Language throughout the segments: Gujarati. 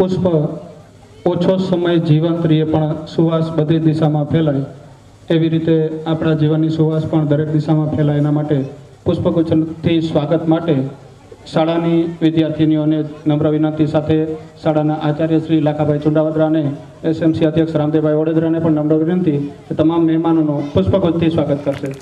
પુષ્પ ઓછો સમય જીવંત રહીએ પણ સુવાસ બધી દિશામાં ફેલાય, એવી રીતે આપણા જીવનની સુવાસ પણ દરેક દિશામાં ફેલાય એના માટે પુષ્પગુચ્છથી સ્વાગત માટે શાળાની વિદ્યાર્થીનીઓને નમ્ર વિનંતી સાથે શાળાના આચાર્ય શ્રી લાખાભાઈ ચુંડાવદરાને, એસએમસી અધ્યક્ષ રામદેવભાઈ વડોદરાને પણ નમ્ર વિનંતી કે તમામ મહેમાનોનું પુષ્પગુચ્છથી સ્વાગત કરશે.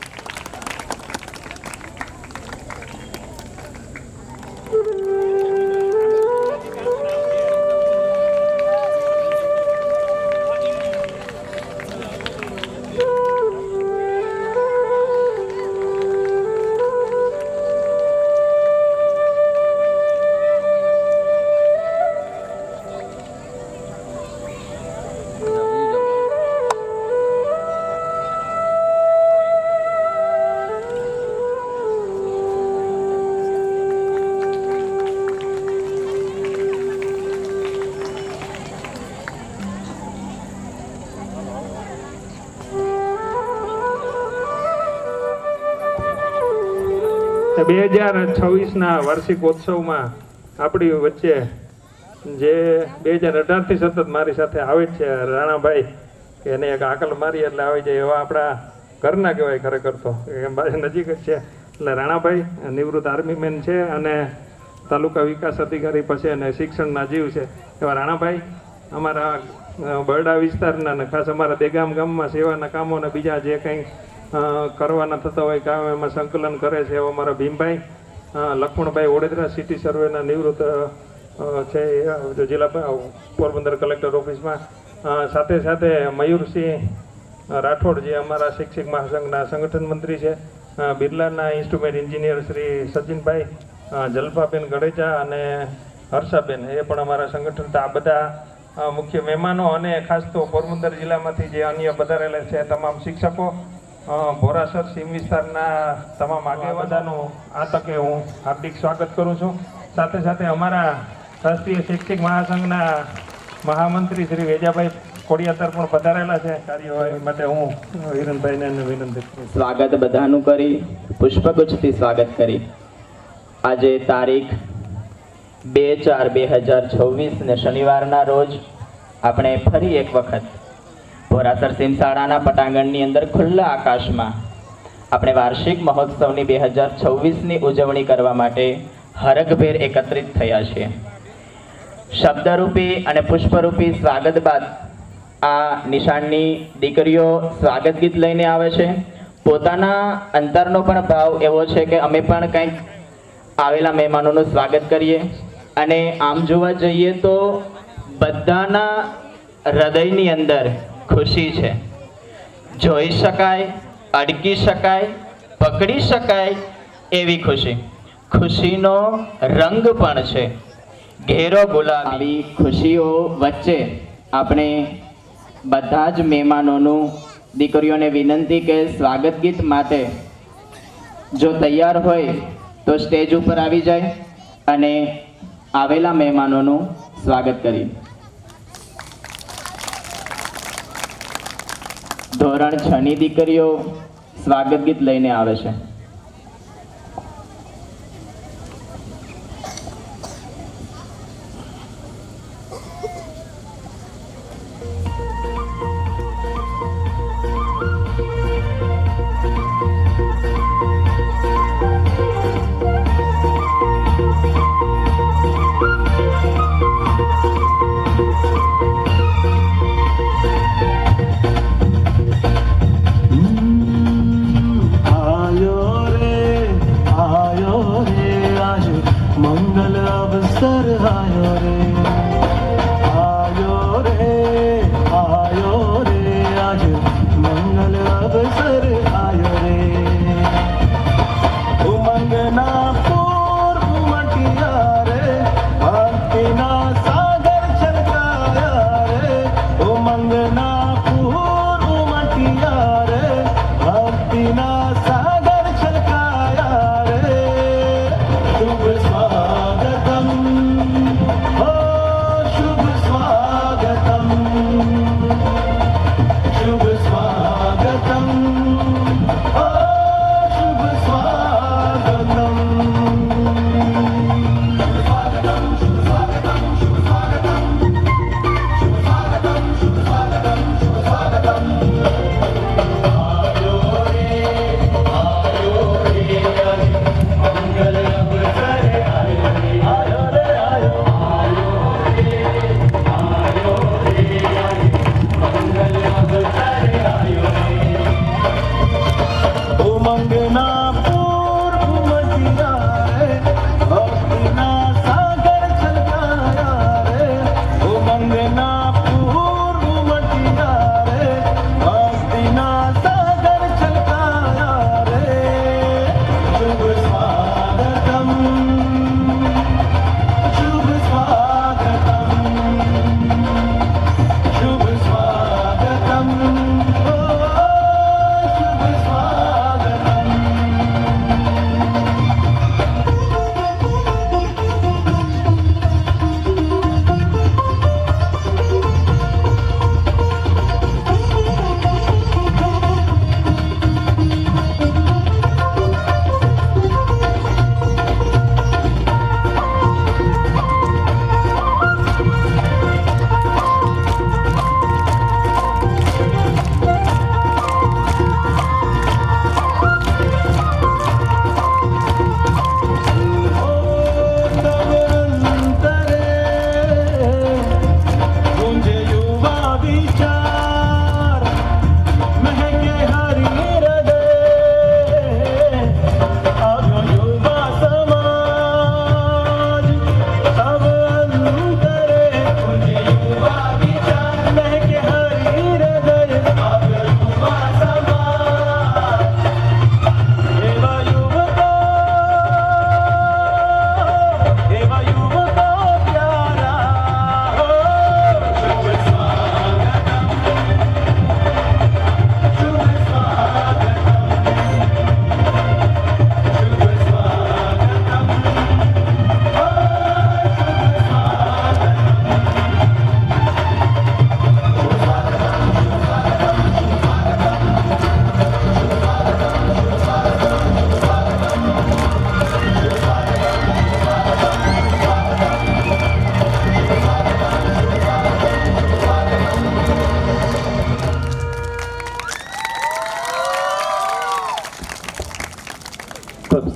બે 2026ના વાર્ષિકોત્સવમાં આપણી વચ્ચે જે 2018થી સતત મારી સાથે આવે જ છે રાણાભાઈ, કે એને એક આકલ મારી એટલે આવી જાય એવા આપણા ઘરના કહેવાય ખરેખર તો, નજીક જ છે. એટલે રાણાભાઈ નિવૃત્ત આર્મી મેન છે અને તાલુકા વિકાસ અધિકારી પછી અને શિક્ષણના જીવ છે એવા રાણાભાઈ અમારા બરડા વિસ્તારના અને ખાસ અમારા દેગામ ગામમાં સેવાના કામો અને બીજા જે કંઈ કરવાના થતા હોય કામ એમાં સંકલન કરે છે એવા અમારા ભીમભાઈ લક્ષ્મણભાઈ વડોદરા સિટી સર્વેના નિવૃત્ત છે જિલ્લા પોરબંદર કલેક્ટર ઓફિસમાં. સાથે સાથે મયુરસિંહ રાઠોડ જે અમારા શિક્ષક મહાસંઘના સંગઠન મંત્રી છે, બિરલાના ઇન્સ્ટ્રુમેન્ટ એન્જિનિયર શ્રી સચિનભાઈ, જલ્પાબેન ગણેજા અને હર્ષાબેન એ પણ અમારા સંગઠન. આ બધા મુખ્ય મહેમાનો અને ખાસ તો પોરબંદર જિલ્લામાંથી જે અન્ય પધારેલા છે તમામ શિક્ષકો, ભોરાસર સીમ વિસ્તારના તમામ આગેવાનોનું આ તકે હું હાર્દિક સ્વાગત કરું છું. સાથે સાથે અમારા રાષ્ટ્રીય શૈક્ષિક મહાસંઘના મહામંત્રી શ્રી વેજાભાઈ કોડિયાતર પણ પધારેલા છે કાર્યવાહી માટે. હું હિરણભાઈને વિનંતી કરું. સ્વાગત બધાનું કરી પુષ્પગુચ્છથી સ્વાગત કરી. આજે તારીખ 2/4/2026 ને શનિવારના રોજ આપણે ફરી એક વખત ભોરાસર સીમ શાળાના પટાંગણની અંદર ખુલ્લા આકાશમાં આપણે વાર્ષિક મહોત્સવની 2026ની ઉજવણી કરવા માટે હરખભેર એકત્રિત થયા છીએ. શબ્દરૂપી અને પુષ્પરૂપી સ્વાગત બાદ આ નિશાળની દીકરીઓ સ્વાગત ગીત લઈને આવે છે. પોતાના અંતરનો પણ ભાવ એવો છે કે અમે પણ કંઈક આવેલા મહેમાનોનું સ્વાગત કરીએ. અને આમ જોવા જઈએ તો બધાના હૃદયની અંદર ખુશી છે, જોઈ શકાય, અડકી શકાય, પકડી શકાય એવી ખુશી. ખુશીનો રંગ પણ છે ઘેરો ગુલાબી. આવી ખુશીઓ વચ્ચે આપણે બધા જ મહેમાનોનું દીકરીઓને વિનંતી કે સ્વાગત ગીત માટે જો તૈયાર હોય તો સ્ટેજ ઉપર આવી જાય અને આવેલા મહેમાનોનું સ્વાગત કરી. ધોરણ 6ની દીકરીઓ સ્વાગત ગીત લઈને આવે છે.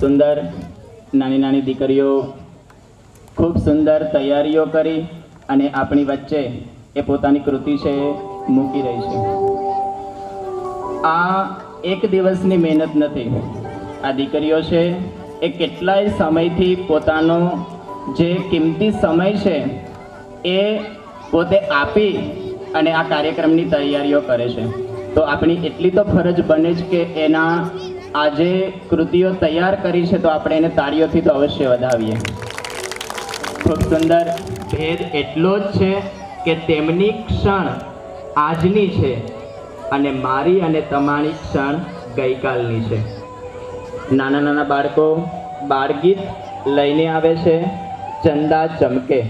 સુંદર નાની નાની દીકરીઓ ખૂબ સુંદર તૈયારીઓ કરી અને આપણી વચ્ચે એ પોતાની કૃતિ છે એ મૂકી રહી છે. આ એક દિવસની મહેનત નથી. આ દીકરીઓ છે એ કેટલાય સમયથી પોતાનો જે કિંમતી સમય છે એ પોતે આપી અને આ કાર્યક્રમની તૈયારીઓ કરે છે. તો આપણી એટલી તો ફરજ બને જ કે એના આજે કૃતિઓ તૈયાર કરી છે તો આપણે એને તાળીઓથી તો અવશ્ય વધાવીએ. ખૂબ સુંદર. ભેદ એટલો જ છે કે તેમની ક્ષણ આજની છે અને મારી અને તમારી ક્ષણ ગઈકાલની છે. નાના નાના બાળકો બાળગીત લઈને આવે છે. ચંદા ચમકે.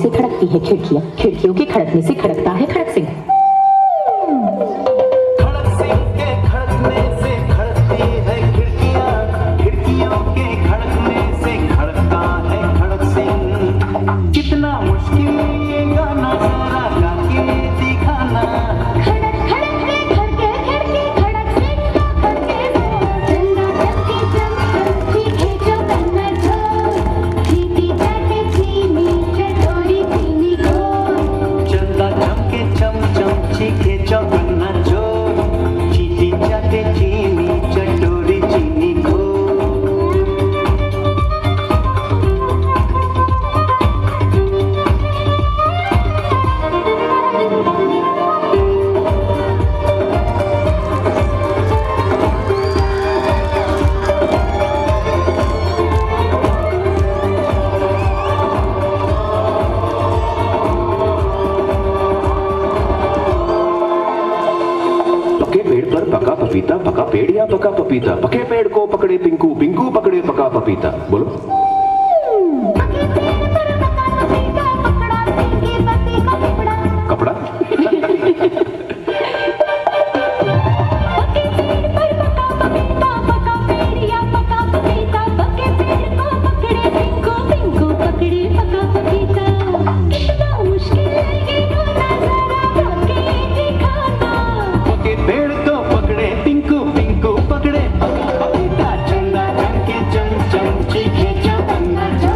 से खड़कती है खिड़कियां, खिड़कियों के खड़कने से खड़कता है खड़क सिंह. खड़क सिंह के खड़कने से खड़कती है खिड़कियां, खिड़कियों के खड़कने से खड़कता है खड़क सिंह. कितना मुश्किल ये गाना जरा गा के दिखाना. खड़क खड़क रे खड़के खड़के खड़क सिंह का खड़के चंदा चमके चम चीखे जो कन्ना जो चीटी चाटे चीनी चटोरी चीनी को. चंदा चमके चम चम चीखे चौकन्ना जो चीटी चाटे चीनी चटोरी चीनी को. पके पेड़ पर पका पपीता, पका पेड़ या पका पपीता. पके पेड़ को पकड़े पिंकू, पिंकू पकड़े पका पपीता. बोलो. पके पेड़ पर पका पपीता पकड़ा सिंह पति का कपड़ा. कपड़ा. पके पेड़ पर पका पपीता पका पेड़ या पका पपीता. पके पेड़ को पकड़े पिंकू पिंकू पकड़े पका पपीता. कितना मुश्किल है ये गाना जरा गा के दिखाना. पके पेड़ को पकड़े पिंकू, पिंकू पकड़े पका पपीता. चंदा चमके चम चम चीखे चौकन्ना जो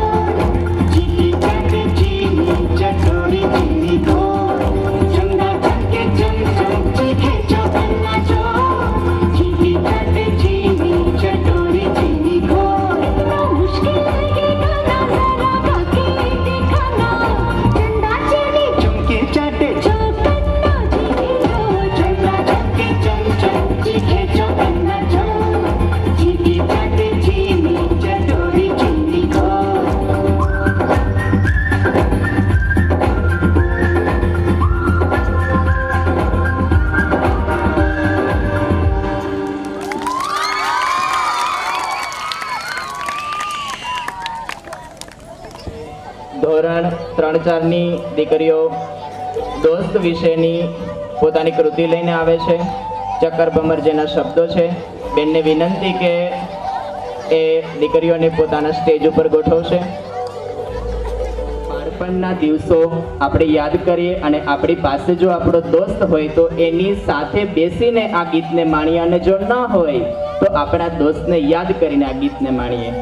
चीटी चाटे चीनी चटोरी चीनी को. चंदा चमके चम चम चीखे चौकन्ना जो चीटी चाटे चीनी चटोरी चीनी को. कितना मुश्किल है ये गाना जरा गा के दिखाना. चंदा चली चमके चाटे चौकन्ना चीनी जो. चंदा चमके चम चम चीखे चौकन्ना जो चीटी चाटे चीनी चटोरी चीनी को. ધોરણ 3-4ની દીકરીઓ દોસ્ત વિશેની પોતાની કૃતિ લઈને આવે છે. ચક્કર ભમર જેના શબ્દો છે. બેનને વિનંતી કે એ દીકરીઓને પોતાના સ્ટેજ ઉપર ગોઠવશે. બાળપણના દિવસો આપણે યાદ કરીએ અને આપણી પાસે જો આપણો દોસ્ત હોય તો એની સાથે બેસીને આ ગીતને માણીએ અને જો ન હોય તો આપણા દોસ્તને યાદ કરીને આ ગીતને માણીએ.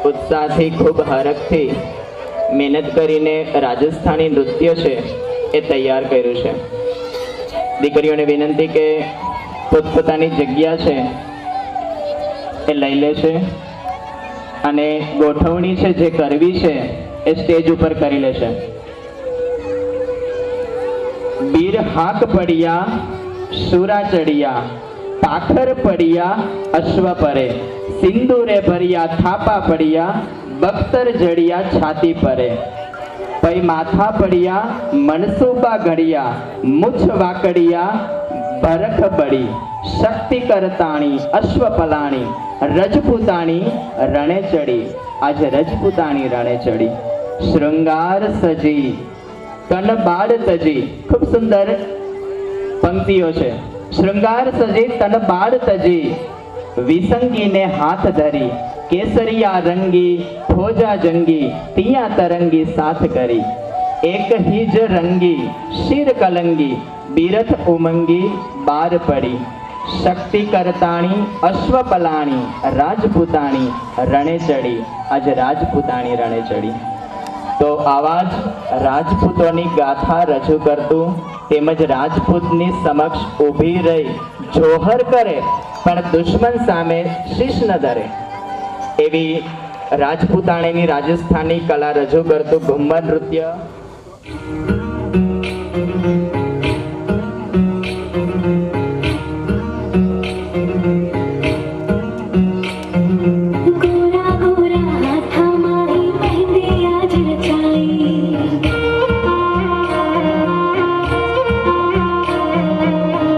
ઉત્સાહથી ખૂબ હરખથી મહેનત કરીને રાજસ્થાની નૃત્ય છે એ તૈયાર કર્યું છે. દીકરીઓને વિનંતી કે પોતપોતાની જગ્યા છે એ લઈ લેશે અને ગોઠવણી છે જે કરવી છે એ સ્ટેજ ઉપર કરી લેશે. બીર હાક પડ્યા સુરા ચડિયા પાખર પડ્યા અશ્વ પરે સિંદૂરે ભર્યા થાપા પડ્યા બખ્તર જડિયા છાતી પરે પೈ માથા પડ્યા મનસુબા ઘડિયા મુછ વાકડિયા ભરખ બળી શક્તિ કરતાણી અશ્વ પલાણી રજપૂતાણી રણે ચડી. આજે રજપૂતાણી રણે ચડી. શૃંગાર સજી તન બાળ તજી. ખૂબ સુંદર પંક્તિઓ છે. શૃંગાર સજી તન બાળ તજી વિસંગીને હાથ ધરી કેસરિયા રંગી ખોજા જંગી તિયા તરંગી સાથ કરી એક હિજ રંગી શિર કલંગી બીરથ ઉમંગી બાર પડી શક્તિ કરતાણી અશ્વ પલાણી રાજપૂતાણી રણે ચડી. આજે રાજપૂતાણી રણે ચડી. તો આવા જ રાજપૂતોની ગાથા રજૂ કરતું તેમજ રાજપૂતની સમક્ષ ઊભી રહી જોહર કરે પણ દુશ્મન સામે શીશ ન ધરે એવી રાજપૂતાણીની રાજસ્થાની કલા રજૂ કરતું ઘુમ્મર નૃત્ય गोरा गोरा हाथ हमारी मेहंदी आज रचाई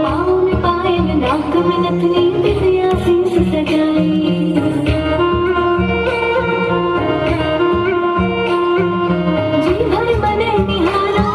पाँव में पायल नाक में नथनी बिंदिया शीश सजाई जी भर मने निहारो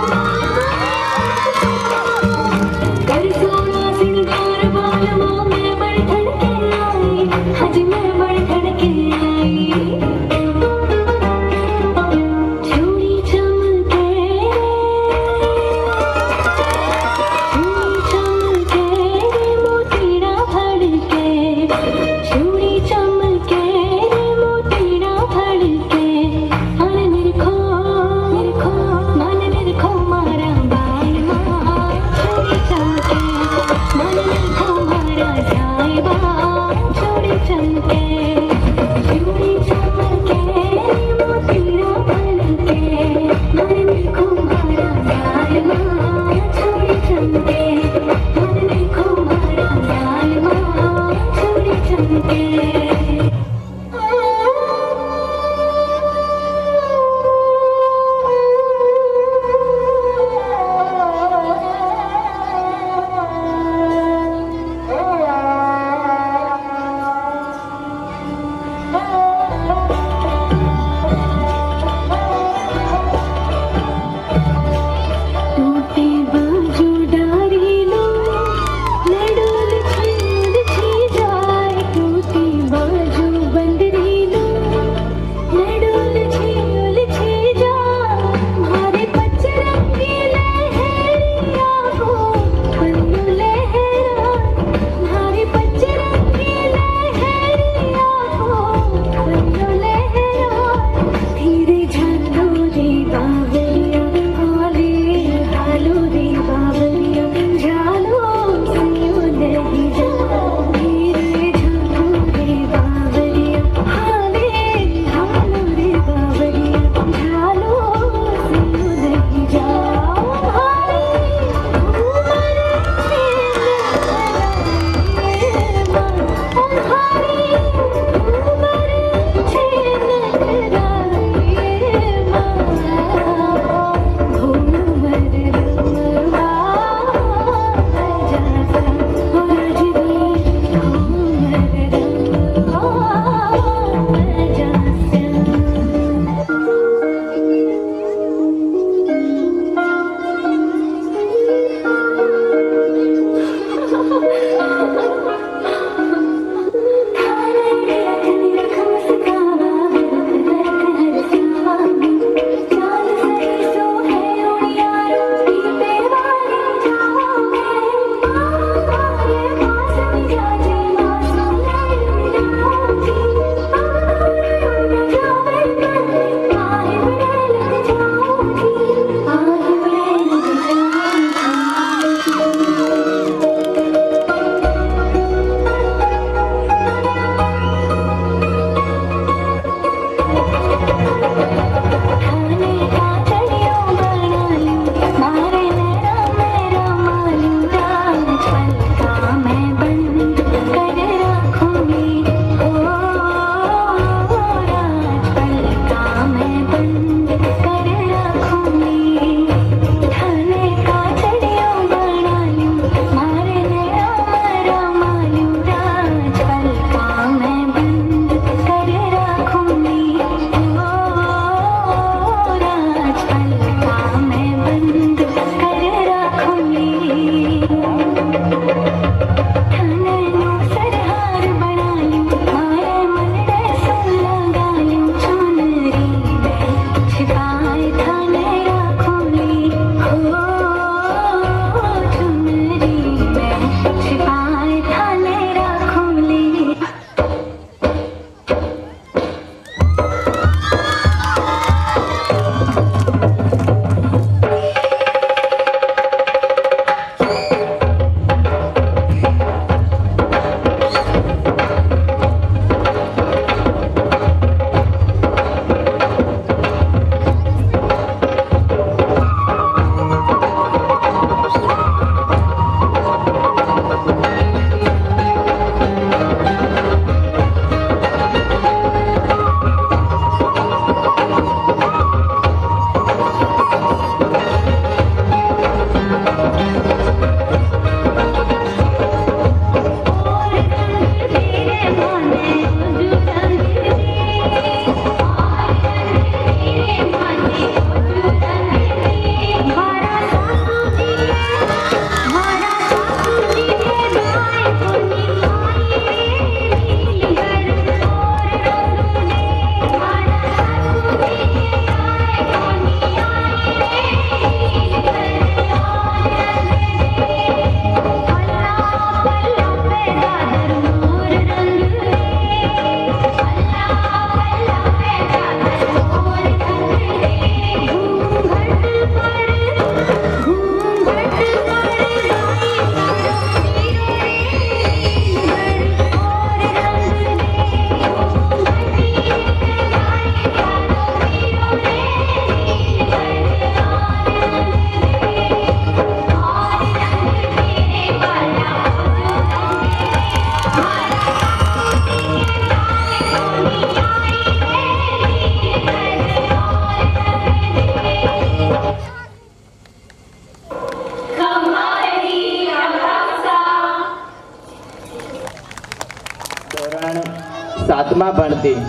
7મા ભણતી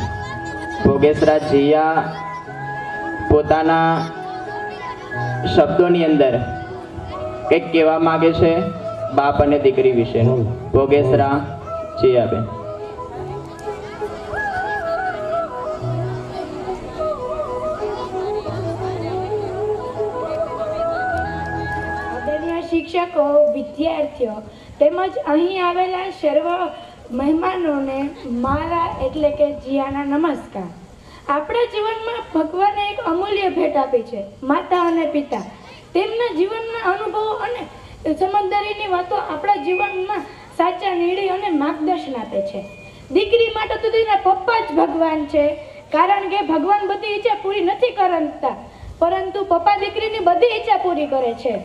ભોગેશરા જીયા પોતાના શબ્દોની અંદર કંઈક કહેવા માંગે છે બાપ અને દીકરી વિશે. ભોગેશરા જીયાબેન. આદરણીય શિક્ષકો, વિદ્યાર્થીઓ તેમજ અહીં આવેલા સર્વ મહેમાનોને મારા એટલે કે જીયાના નમસ્કાર. આપણા જીવનમાં ભગવાને એક અમૂલ્ય ભેટ આપી છે, માતા અને પિતા. તેમના જીવનના અનુભવો અને સમજદારીની વાતો આપણા જીવનમાં સાચા નિર્ણય અને માર્ગદર્શન આપે છે. દીકરી માટે તો તેના પપ્પા જ ભગવાન છે, કારણ કે ભગવાન બધી ઈચ્છા પૂરી નથી કરતા, પરંતુ પપ્પા દીકરીની બધી ઈચ્છા પૂરી કરે છે.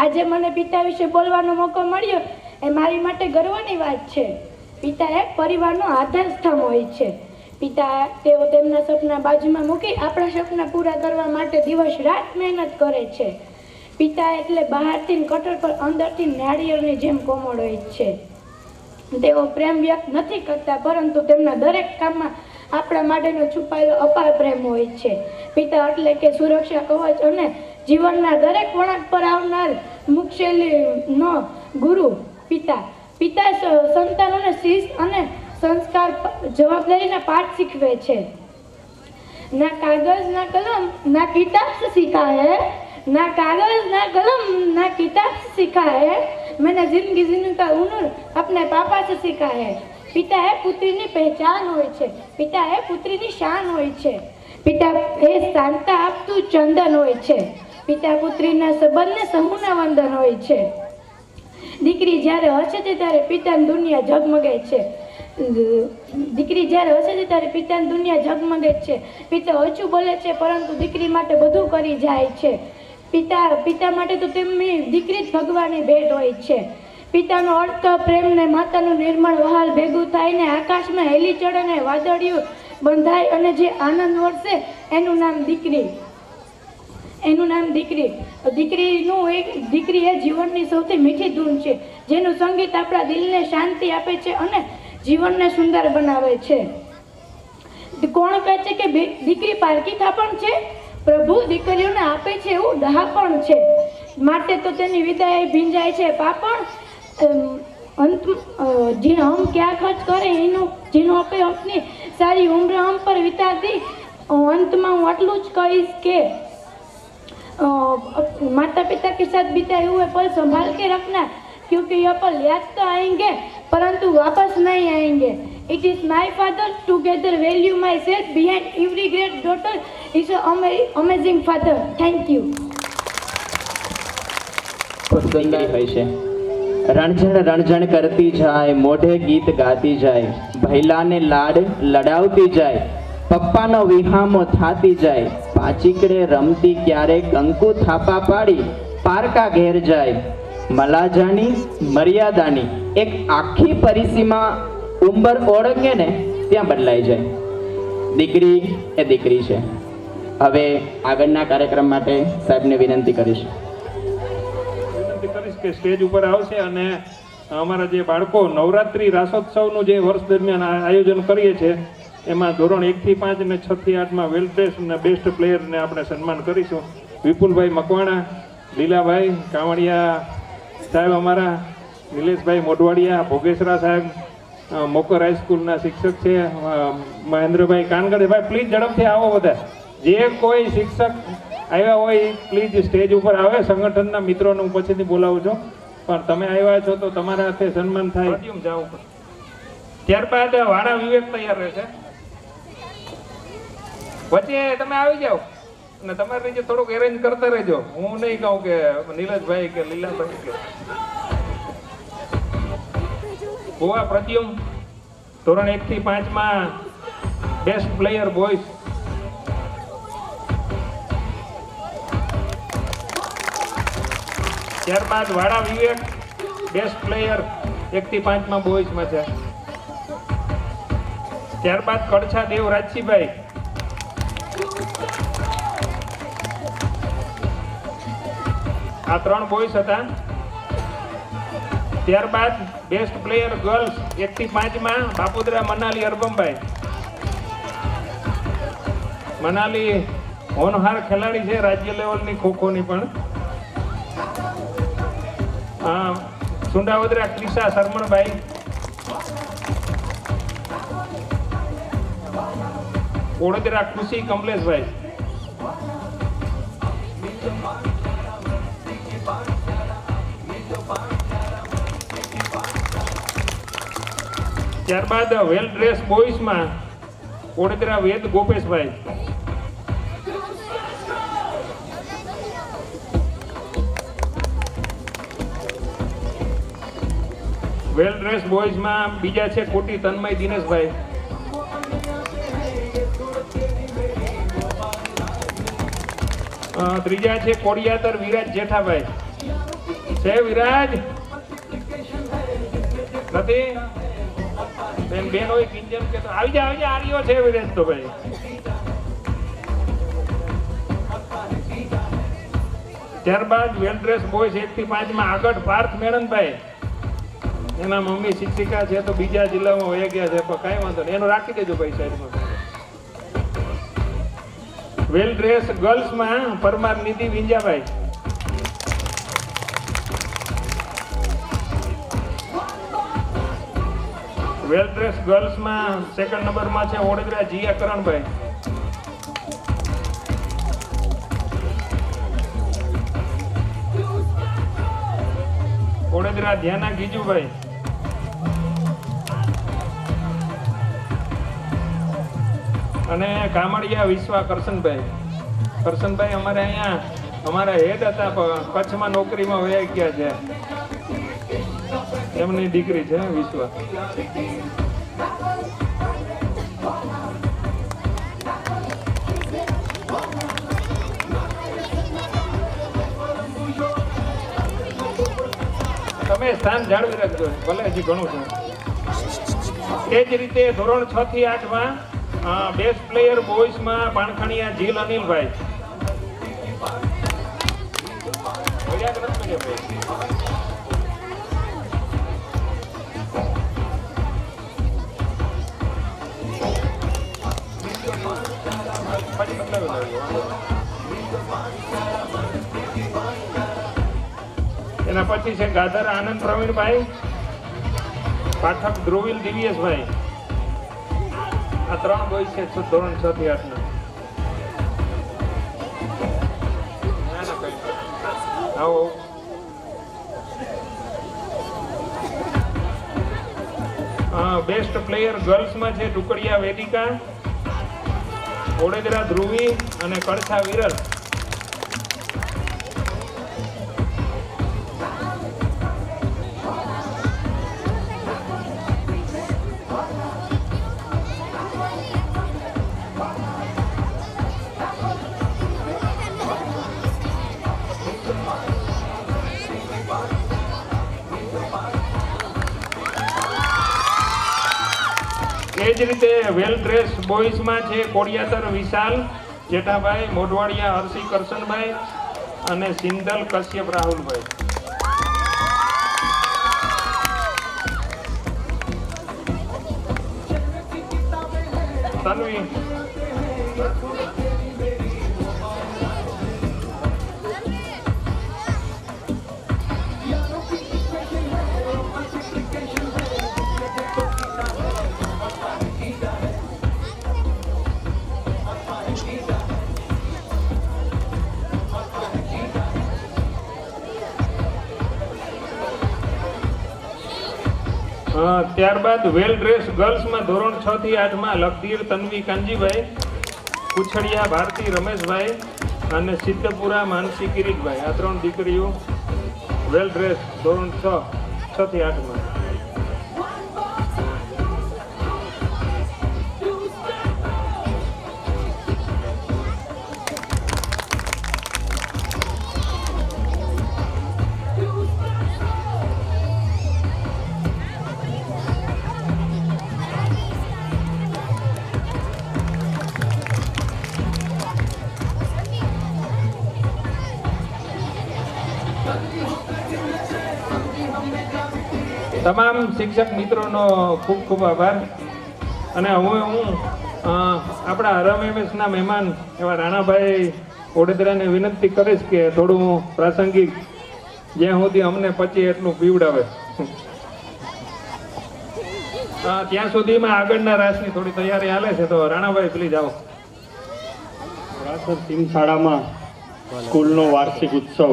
આજે મને પિતા વિશે બોલવાનો મોકો મળ્યો એ મારી માટે ગર્વની વાત છે. પિતા એ પરિવારનો આધાર સ્તંભ હોય છે. પિતા તેઓ તેમના સપના બાજુમાં મૂકી આપણા સપના પૂરા કરવા માટે દિવસ રાત મહેનત કરે છે. પિતા એટલે બહારથી કઠોર પર અંદરથી નાળિયેરની જેમ કોમળ હોય છે. તેઓ પ્રેમ વ્યક્ત નથી કરતા, પરંતુ તેમના દરેક કામમાં આપણા માટેનો છુપાયેલો અપાર પ્રેમ હોય છે. પિતા એટલે કે સુરક્ષા કવચ અને જીવનના દરેક વળાંક પર આવનાર મુશ્કેલીનો ગુરુ. પિતા સંતાનોને શિસ્ત અને સંસ્કાર જવાબદારીના પાઠ શીખવે છે. ના કાગज ना कलम ना किताब से सीखा है, ना कागज ना कलम ना किताब से सीखा है, मैंने जिंदगी जीने का हुनर अपने पापा से सीखा है. પિતા એ પુત્રીની પહેચાન હોય છે. પિતા એ પુત્રીની શાન હોય છે. પિતા એ શાંતા આપતું ચંદન હોય છે. પિતા પુત્રીના સંબંધને સમૂહના વંદન હોય છે. દીકરી જ્યારે હસે છે ત્યારે પિતાની દુનિયા ઝગમગે છે. દીકરી જ્યારે હસે છે ત્યારે પિતાની દુનિયા ઝગમગે છે. પિતા ઓછું બોલે છે, પરંતુ દીકરી માટે બધું કરી જાય છે. પિતા માટે તો તેમની દીકરી જ ભગવાનની ભેટ હોય છે. પિતાનો અર્થ પ્રેમ ને માતાનું નિર્મળ વહાલ ભેગું થાય ને આકાશમાં હેલી ચડે ને વાદળિયું બંધાય અને જે આનંદ વરસે એનું નામ દીકરી. દીકરી એ જીવનની સૌથી મીઠી ધૂન છે, જેનું સંગીત આપણા દિલને શાંતિ આપે છે અને જીવનને સુંદર બનાવે છે. કોણ કહે છે કે દીકરી પારકી થાપણ છે? પ્રભુ દીકરીઓને આપે છે એવું ડહાપણ છે. માટે તો તેની વિદાય ભીંજાય છે પાપણ. જે હમ ક્યાં ખર્ચ કરે એનું જેનો આપે अपनी सारी उम्र हम पर बिता दी. अंतમાં હું આટલું જ કહીશ કે माता पिता के साथ बिताए हुए पल संभाल के रखना, क्योंकि यह पल याद तो आएंगे परंतु वापस नहीं आएंगे. It is my father, together value my self behind every great daughter is amazing father. Thank you. ખૂબ સુંદર હોય છે. રણઝણ રણઝણ કરતી જાય, મોઢે ગીત ગાતી જાય, ભૈલાને લાડ લડાવતી જાય, પપ્પાનો વિહામો થાતી જાય, પાચીકડે રમતી ક્યારે કંકુ થાપા પાડી પારકા ઘેર જાય. મલાજાની મર્યાદાની એક આખી પરિસીમા ઉંબર ઓળંગે ને ત્યાં બદલાઈ જાય. દીકરી એ દીકરી છે. હવે આગળના કાર્યક્રમ માટે સાહેબને વિનંતી કરીશ કે સ્ટેજ ઉપર આવશે અને અમારા જે બાળકો નવરાત્રી રાસોત્સવનું જે વર્ષ દરમિયાન આયોજન કરીએ છીએ એમાં ધોરણ 1 થી 5 અને 6 થી 8માં વેલ ડ્રેસ અને બેસ્ટ પ્લેયરને આપણે સન્માન કરીશું. વિપુલભાઈ મકવાણા, લીલાભાઈ કાવડિયા સાહેબ, અમારા નિલેશભાઈ મોઢવાડિયા, ભોગેશરા સાહેબ મોકર હાઈસ્કૂલના શિક્ષક છે, મહેન્દ્રભાઈ કાનગડભાઈ. પ્લીઝ ઝડપથી આવો બધા. જે કોઈ શિક્ષક આવ્યા હોય પ્લીઝ સ્ટેજ ઉપર આવે. સંગઠનના મિત્રોને હું પછીથી બોલાવું છું, પણ તમે આવ્યા છો તો તમારા હાથે સન્માન થાય. ત્યારબાદ વાળા વિવેક તૈયાર રહેશે. વચ્ચે તમે આવી જાઓ અને તમારી રીતે થોડુંક એરેન્જ કરતા રહેજો. હું નહીં કહું કે નીરજભાઈ કે લીલાભાઈ કે ગોવા પ્રદ્યુમ ધોરણ 1 થી 5માં બેસ્ટ પ્લેયર બોયઝ. ત્યારબાદ વાડા વિવેક બેસ્ટ પ્લેયર 1 થી 5માં બોયઝમાં છે. ત્યારબાદ કડછા દેવ રાજસીભાઈ, આ 3 બોયઝ હતા. ત્યારબાદ બેસ્ટ પ્લેયર ગર્લ્સ 1 થી 5 માં બાપુદરા મનાલી અરબમભાઈ. મનાલી હોનહાર ખેલાડી છે રાજ્ય લેવલની ખોખોની પણ. સુંડાવદરા ક્રિશા શરમણભાઈ. ઓડેદરા ખુશી કમલેશભાઈ. ત્યારબાદ વેલ ડ્રેસ બોયઝમાં ઓડેદરા વેદ ગોપેશભાઈ. વેલ ડ્રેસ બોયઝમાં બીજા છે કોટી તન્મય દિનેશભાઈ. ત્રીજા છે કોડિયાતર વિરાજ જેઠાભાઈ. છે વિરાજ નથી બેન હોય કિંજન કે તો આવી જા આર્યો છે વિરાજ તો ભાઈ. ત્યારબાદ વેલ ડ્રેસ બોયઝ 1 થી 5 માં આગળ પાર્થ મેણનભાઈ. એના મમ્મી શિક્ષિકા છે તો બીજા જિલ્લામાં વયા ગયા છે પણ કાંઈ વાંધો નહીં, એનું રાખી દેજો ભાઈ સાઈડમાં. વેલ ડ્રેસ ગર્લ્સમાં પરમાર નિધિ વિંજાભાઈ. વેલ ડ્રેસ ગર્લ્સમાં સેકન્ડ નંબરમાં છે ઓડેદરા જીયા કરણભાઈ. ઓડેદરા ધ્યાના ગીજુભાઈ. અને કામડિયા વિશ્વા કરશનભાઈ. કરશનભાઈ અમારે અહીંયા અમારા હેડ હતા પણ કચ્છમાં નોકરીમાં વયા ગયા છે. એમની દીકરી છે વિશ્વા. તમે સ્થાન જાળવી રાખજો, ભલે હજી ઘણું છે. એ જ રીતે ધોરણ 6 થી 8 માં બેસ્ટ પ્લેયર બોયઝમાં પાણખણિયા જીલ અનિલભાઈ. એના પછી છે ગાધર આનંદ પ્રવીણભાઈ. પાઠક ધ્રુવિલ દિવ્યેશભાઈ. આ 3 બોય છે ધોરણ 6 થી 8 ના. આવો બેસ્ટ પ્લેયર ગર્લ્સમાં છે ટુકડિયા વેદિકા, ઓડેદરા ધ્રુવી અને કડછા વિરલ. એ જ રીતે વેલ ડ્રેસ બોયઝમાં છે કોડિયાતર વિશાલ જેઠાભાઈ, મોઢવાડિયા હર્ષી કરશનભાઈ અને સિંધલ કશ્યપ રાહુલભાઈ. તન્વી ત્યારબાદ વેલ ડ્રેસ ગર્લ્સમાં ધોરણ 6 થી 8 માં લખધીર તન્વી કાંજીભાઈ, કુછડિયા ભારતી રમેશભાઈ અને સિદ્ધપુરા માનસી કિરીટભાઈ. આ 3 દીકરીઓ વેલ ડ્રેસ ધોરણ 6 થી 8 માં. તમામ શિક્ષક મિત્રોનો ખૂબ ખૂબ આભાર. અને હું આપણા RMMSના મહેમાન એવા રાણાભાઈ ઓડેદરાને વિનંતી કરીશ કે થોડું પ્રાસંગિક જ્યાં સુધી અમને પછી એટલું પીવડાવે ત્યાં સુધીમાં આગળના રાસની થોડી તૈયારી હાલે છે. તો રાણાભાઈ પ્લીઝ આવો. બોરાસર સીમ શાળામાં સ્કૂલનો વાર્ષિક ઉત્સવ.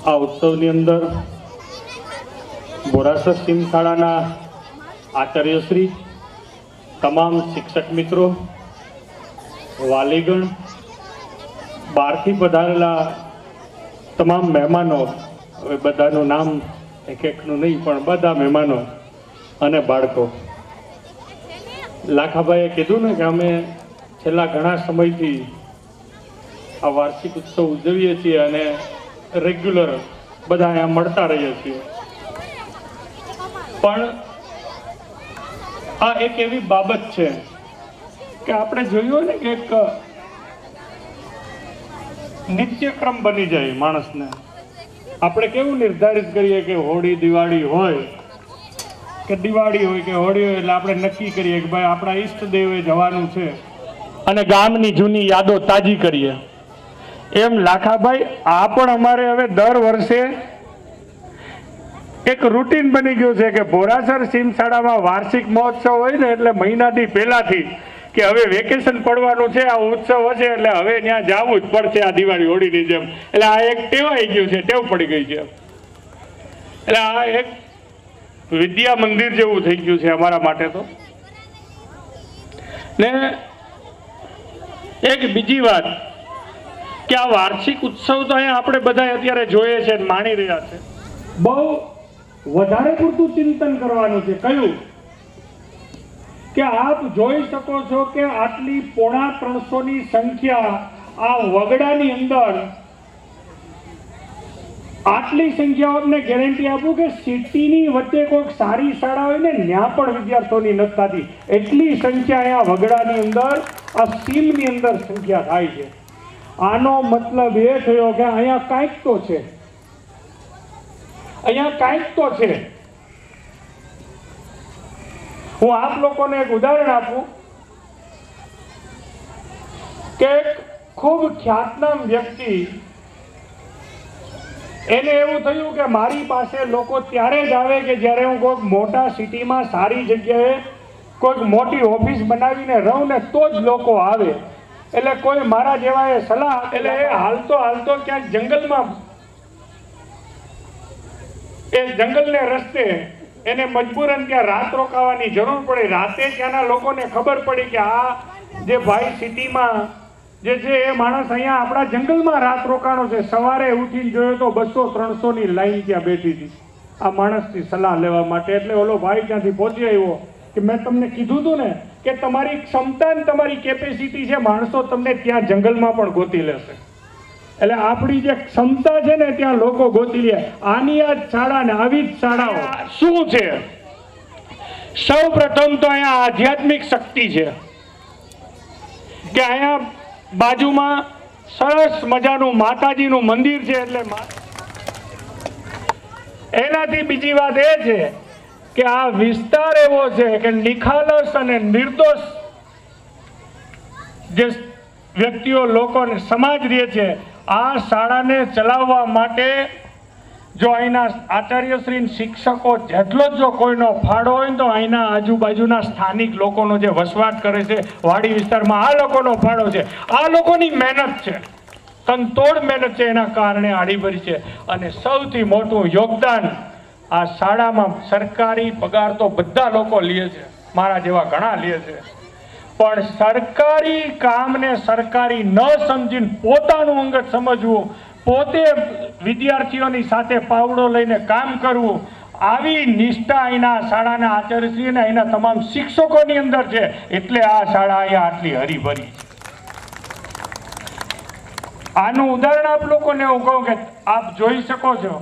આ ઉત્સવની અંદર બોરાસર સીમ શાળાના આચાર્યશ્રી, તમામ શિક્ષક મિત્રો, વાલીગણ, બહારથી પધારેલા તમામ મહેમાનો, હવે બધાનું નામ એક એકનું નહીં પણ બધા મહેમાનો અને બાળકો. લાખાભાઈએ કીધું ને કે અમે છેલ્લા ઘણા સમયથી આ વાર્ષિક ઉત્સવ ઉજવીએ છીએ અને રેગ્યુલર બધા અહીંયા મળતા રહીએ છીએ. પણ આ એક એવી બાબત છે કે આપણે જોયું ને કે એક નિત્યક્રમ બની જાય માણસને. આપણે કેવું નિર્ધારિત કરીએ કે હોળી દિવાળી હોય કે દિવાળી હોય કે હોળી હોય એટલે આપણે નક્કી કરીએ કે ભાઈ આપણા ઈષ્ટદેવે જવાનું છે અને ગામની જૂની યાદો તાજી કરીએ. એમ લાખાભાઈ આ પણ અમારે હવે દર વર્ષે એક રૂટીન બની ગયું છે કે બોરાસર સીમ શાળામાં વાર્ષિક મહોત્સવ હોય ને એટલે મહિનાથી પહેલાથી કે હવે વેકેશન પડવાનું છે, આ ઉત્સવ હશે એટલે હવે ત્યાં જવું જ પડશે આ દિવાળી હોળીની જેમ. એટલે આ એક ટેવાઈ ગયું છે, ટેવ પડી ગઈ છે. એટલે આ એક વિદ્યા મંદિર જેવું થઈ ગયું છે અમારા માટે તો. ને એક બીજી વાત કે આ વાર્ષિક ઉત્સવ તો અહીંયા આપણે બધા અત્યારે જોઈએ છે, માણી રહ્યા છે. બહુ વધારે પૂરતું ચિંતન કરવાનું છે. કયું કે આપ જોઈ શકો છો કે આટલી 350 સંખ્યા આ વગડાની અંદર, આટલી સંખ્યાઓને ગેરંટી આપું કે સિટીની વચ્ચે કોઈક સારી શાળા હોય ને ત્યાં પણ વિદ્યાર્થીઓની નથી થતી. એટલી સંખ્યા અહીંયા વગડાની અંદર આ સીમની અંદર સંખ્યા થાય છે. આનો મતલબ એ થયો કે અહીંયા કાંઈક તો છે, અહીંયા કાંઈક તો છે. હું આપ લોકોને એક ઉદાહરણ આપું કે ખૂબ ખ્યાતનામ વ્યક્તિ, એને એવું થયું કે મારી પાસે લોકો ત્યારે જ આવે કે જ્યારે હું કોઈક મોટા સિટીમાં સારી જગ્યાએ કોઈક મોટી ઓફિસ બનાવીને રહું ને તો જ લોકો આવે. એટલે કોઈ મારા જેવા એ સલાહ, એટલે એ હાલતો હાલતો ક્યાંક જંગલમાં, એ જંગલને રસ્તે એને મજબૂરન ત્યાં રાત રોકાવાની જરૂર પડી. રાતે ત્યાંના લોકોને ખબર પડી કે આ જે ભાઈ સિટીમાં જે છે એ માણસ અહીંયા આપણા જંગલમાં રાત રોકાણો છે. સવારે ઉઠીને જોયો તો 200-300 ની લાઈન ત્યાં બેઠી હતી આ માણસની સલાહ લેવા માટે. એટલે ઓલો ભાઈ ત્યાંથી પહોંચી આવ્યો કે મેં તમને કીધું હતું ને કે તમારી ક્ષમતા ને તમારી કેપેસિટી છે, માણસો તમને ત્યાં જંગલમાં પણ ગોતી લેશે. એટલે આપણી જે ક્ષમતા છે ને ત્યાં લોકો ગોતી લે. આની આ શાળા ને આવી જ શાળાઓ શું છે? સૌ પ્રથમ તો અહીંયા આધ્યાત્મિક શક્તિ છે કે અહીંયા બાજુમાં સરસ મજાનું માતાજીનું મંદિર છે. એટલે એનાથી બીજી વાત એ છે કે આ વિસ્તાર એવો છે કે નિખાલસ અને નિર્દોષ જે વ્યક્તિઓ, લોકોને, સમાજ રહે છે. આ શાળાને ચલાવવા માટે જો અહીંના આચાર્યશ્રી, શિક્ષકો જેટલો જ જો કોઈનો ફાળો હોય તો અહીંના આજુબાજુના સ્થાનિક લોકોનો જે વસવાટ કરે છે વાડી વિસ્તારમાં, આ લોકોનો ફાળો છે. આ લોકોની મહેનત છે, તનતોડ મહેનત છે, એના કારણે આડીભરી છે. અને સૌથી મોટું યોગદાન આ શાળામાં સરકારી પગાર તો બધા લોકો લે છે, મારા જેવા ઘણા લે છે, પણ સરકારી કામને સરકારી ન સમજીને પોતાનું અંગત સમજવું, પોતે વિદ્યાર્થીઓની સાથે પાવડો લઈને કામ કરવું, આવી નિષ્ઠા અહીંના શાળાના આચાર્યશ્રી અને અહીંના તમામ શિક્ષકોની અંદર છે. એટલે આ શાળા અહીંયા આટલી હરીભરી છે. આનું ઉદાહરણ આપ લોકોને હું કહું કે આપ જોઈ શકો છો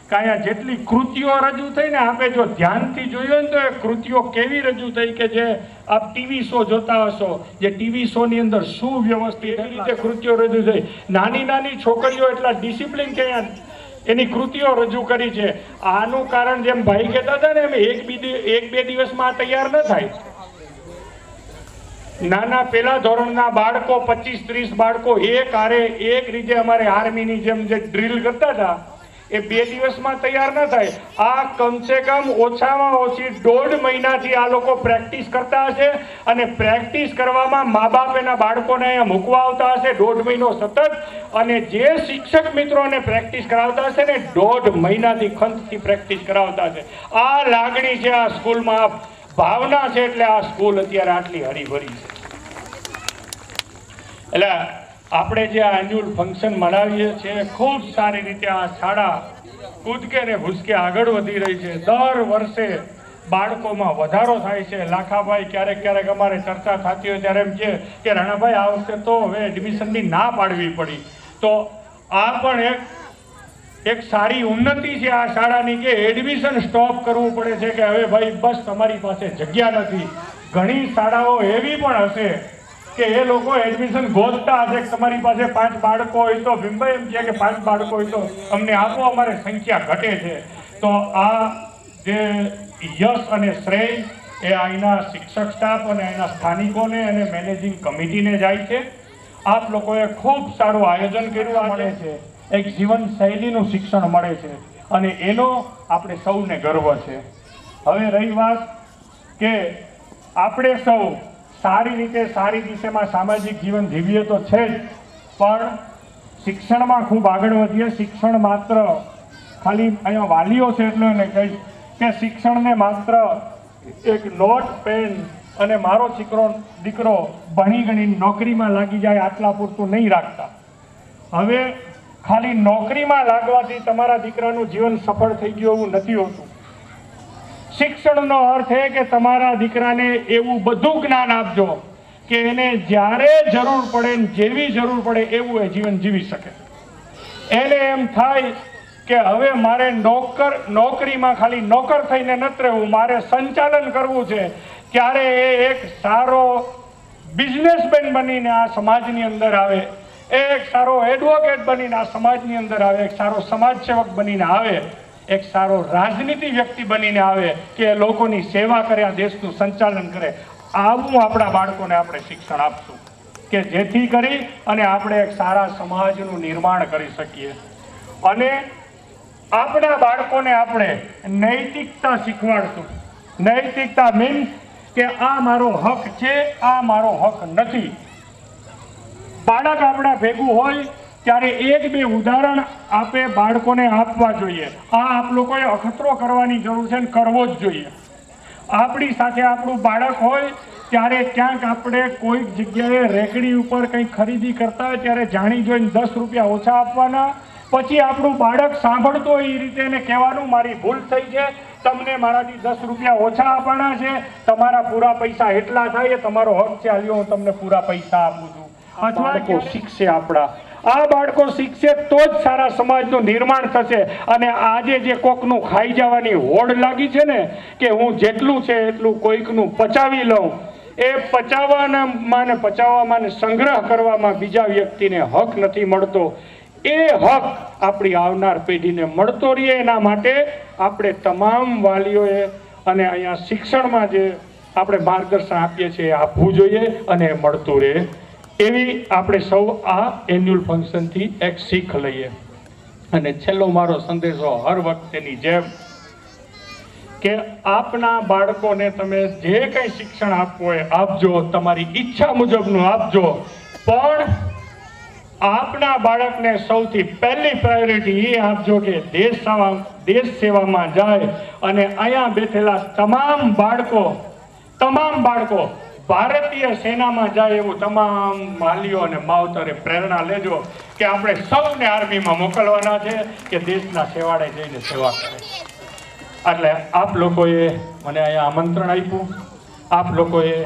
કે અહીંયા જેટલી કૃતિઓ રજૂ થઈ ને, આપે જો ધ્યાનથી જોયું ને તો એ કૃતિઓ કેવી રજૂ થઈ કે જે આપ ટીવી શો જોતા હશો, જે ટીવી શો ની અંદર સુવ્યવસ્થિત રીતે કૃતિઓ રજૂ થઈ. નાની નાની છોકરીઓ એટલા ડિસિપ્લિન કે અહીંયા એની કૃતિઓ રજૂ કરી છે. આનું કારણ જેમ ભાઈ કહેતા હતા ને એમ એક બે દિવસમાં તૈયાર ન થાય. નાના પેલા ધોરણના બાળકો 25-30 બાળકો એક રીતે અમારે આર્મીની જેમ જે ડ્રીલ કરતા હતા એ 2 દિવસમાં તૈયાર ન થાય. આ કમસે કમ ઓછામાં ઓછી 1.5 મહિનાથી આ લોકો પ્રેક્ટિસ કરતા હશે અને પ્રેક્ટિસ કરવામાં મા બાપ એના બાળકોને અહીંયા મૂકવા આવતા હશે 1.5 મહિનો સતત, અને જે શિક્ષક મિત્રોને પ્રેક્ટિસ કરાવતા હશે ને 1.5 મહિનાથી ખંતથી પ્રેક્ટિસ કરાવતા હશે. આ લાગણી છે આ સ્કૂલમાં, ભાવના છે, એટલે આ સ્કૂલ અત્યારે આટલી હરીભરી છે. એટલે આપણે જે આ એન્યુઅલ ફંક્શન મનાવીએ છીએ ખૂબ સારી રીતે આ શાળા કૂદકે ને ભૂસકે આગળ વધી રહી છે. દર વર્ષે બાળકોમાં વધારો થાય છે. લાખાભાઈ ક્યારેક અમારે ચર્ચા થતી હોય ત્યારે એમ છે કે રાણાભાઈ આ વખતે તો હવે એડમિશનની ના પાડવી પડી. તો આ પણ એક સારી ઉન્નતિ છે આ શાળાની કે એડમિશન સ્ટોપ કરવું પડે છે કે હવે ભાઈ બસ તમારી પાસે જગ્યા નથી. ઘણી શાળાઓ એવી પણ હશે કે એ લોકો એડમિશન ગોતતા હશે કે તમારી પાસે 5 બાળકો હોય તો ભીમભાઈ એમ કહે કે 5 બાળકો હોય તો અમને આપો, અમારે સંખ્યા ઘટે છે. તો આ જે યશ અને શ્રેય એ અહીંના શિક્ષક સ્ટાફ અને અહીંના સ્થાનિકોને અને મેનેજિંગ કમિટીને જાય છે. આપ લોકોએ ખૂબ સારું આયોજન કર્યું મળે છે, એક જીવનશૈલીનું શિક્ષણ મળે છે અને એનો આપણે સૌને ગર્વ છે. હવે રહી વાત કે આપણે સૌ સારી રીતે સારી દિશામાં સામાજિક જીવન જીવીએ તો છે જ, પણ શિક્ષણમાં ખૂબ આગળ વધીએ. શિક્ષણ માત્ર ખાલી અહીંયા વાલીઓ છે એટલે એને કહીશ કે શિક્ષણને માત્ર એક નોટ પેન અને મારો દીકરો ભણી ગણી નોકરીમાં લાગી જાય આટલા પૂરતું નહીં રાખતા. હવે ખાલી નોકરીમાં લાગવાથી તમારા દીકરાનું જીવન સફળ થઈ ગયું એવું નથી હોતું. શિક્ષણનો અર્થ એ કે તમારા દીકરાને એવું બધું જ્ઞાન આપજો કે એને જ્યારે જરૂર પડે ને જેવી જરૂર પડે એવું એ જીવન જીવી શકે. એને એમ થાય કે હવે મારે નોકરીમાં ખાલી નોકર થઈને નથી રહેવું, મારે સંચાલન કરવું છે. ત્યારે એ એક સારો બિઝનેસમેન બનીને આ સમાજની અંદર આવે, એક સારો એડવોકેટ બનીને આ સમાજની અંદર આવે, એક સારો સમાજ સેવક બનીને આવે, એક સારો રાજનીતિ વ્યક્તિ બનીને આવે કે લોકોની સેવા કરે, આ દેશનું સંચાલન કરે. આવું આપણા બાળકોને આપણે શિક્ષણ આપશું કે જેથી કરી અને આપણે એક સારા સમાજનું નિર્માણ કરી શકીએ. અને આપણા બાળકોને આપણે નૈતિકતા શીખવાડશું. નૈતિકતા મીન્સ કે આ મારો હક છે, આ મારો હક નથી. બાળક આપણા ભેગું હોય ત્યારે 1-2 ઉદાહરણ આપે બાળકોને આપવા જોઈએ. આ આપ લોકોએ અખતરો કરવાની જરૂર છે અને કરવો જ જોઈએ. આપણી સાથે આપણું બાળક હોય ત્યારે ક્યાંક આપણે કોઈક જગ્યાએ રેકડી ઉપર કંઈક ખરીદી કરતા હોય ત્યારે જાણી જોઈને 10 રૂપિયા ઓછા આપવાના. પછી આપણું બાળક સાંભળતો હોય એ રીતે એને કહેવાનું મારી ભૂલ થઈ છે, તમને મારાથી 10 રૂપિયા ઓછા આપવાના છે, તમારા પૂરા પૈસા એટલા થાય, તમારો હક છે, હાલ્યો હું તમને પૂરા પૈસા આપું છું. અથવા શીખશે આપણા આ બાળકો શીખશે તો જ સારા સમાજનું નિર્માણ થશે. અને આજે જે કોકનું ખાઈ જવાની હોડ લાગી છે ને કે હું જેટલું છે એટલું કોઈકનું પચાવી લઉં, એ પચાવવામાં સંગ્રહ કરવામાં બીજા વ્યક્તિને હક નથી મળતો. એ હક આપણી આવનાર પેઢીને મળતો રહે એના માટે આપણે તમામ વાલીઓએ અને અહીંયા શિક્ષણમાં જે આપણે માર્ગદર્શન આપીએ છીએ આપવું જોઈએ અને મળતું રહે એવી આપણે સૌ આ એન્યુઅલ ફંક્શનથી એક શીખ લઈએ. અને છેલ્લો મારો સંદેશો હર વખતેની જેમ કે આપના બાળકોને તમે જે કંઈ શિક્ષણ આપવું હોય આપજો, તમારી ઈચ્છા મુજબનું આપજો, પણ આપના બાળકને સૌથી પહેલી પ્રાયોરિટી એ આપજો કે દેશ સેવામાં જાય અને અહીંયા બેઠેલા તમામ બાળકો ભારતીય સેનામાં જાય એવું તમામ વાલીઓ અને માવતરે પ્રેરણા લેજો કે આપણે સૌને આર્મીમાં મોકલવાના છે કે દેશના સેવાડે જઈને સેવા કરે. એટલે આપ લોકોએ મને અહીંયા આમંત્રણ આપ્યું, આપ લોકોએ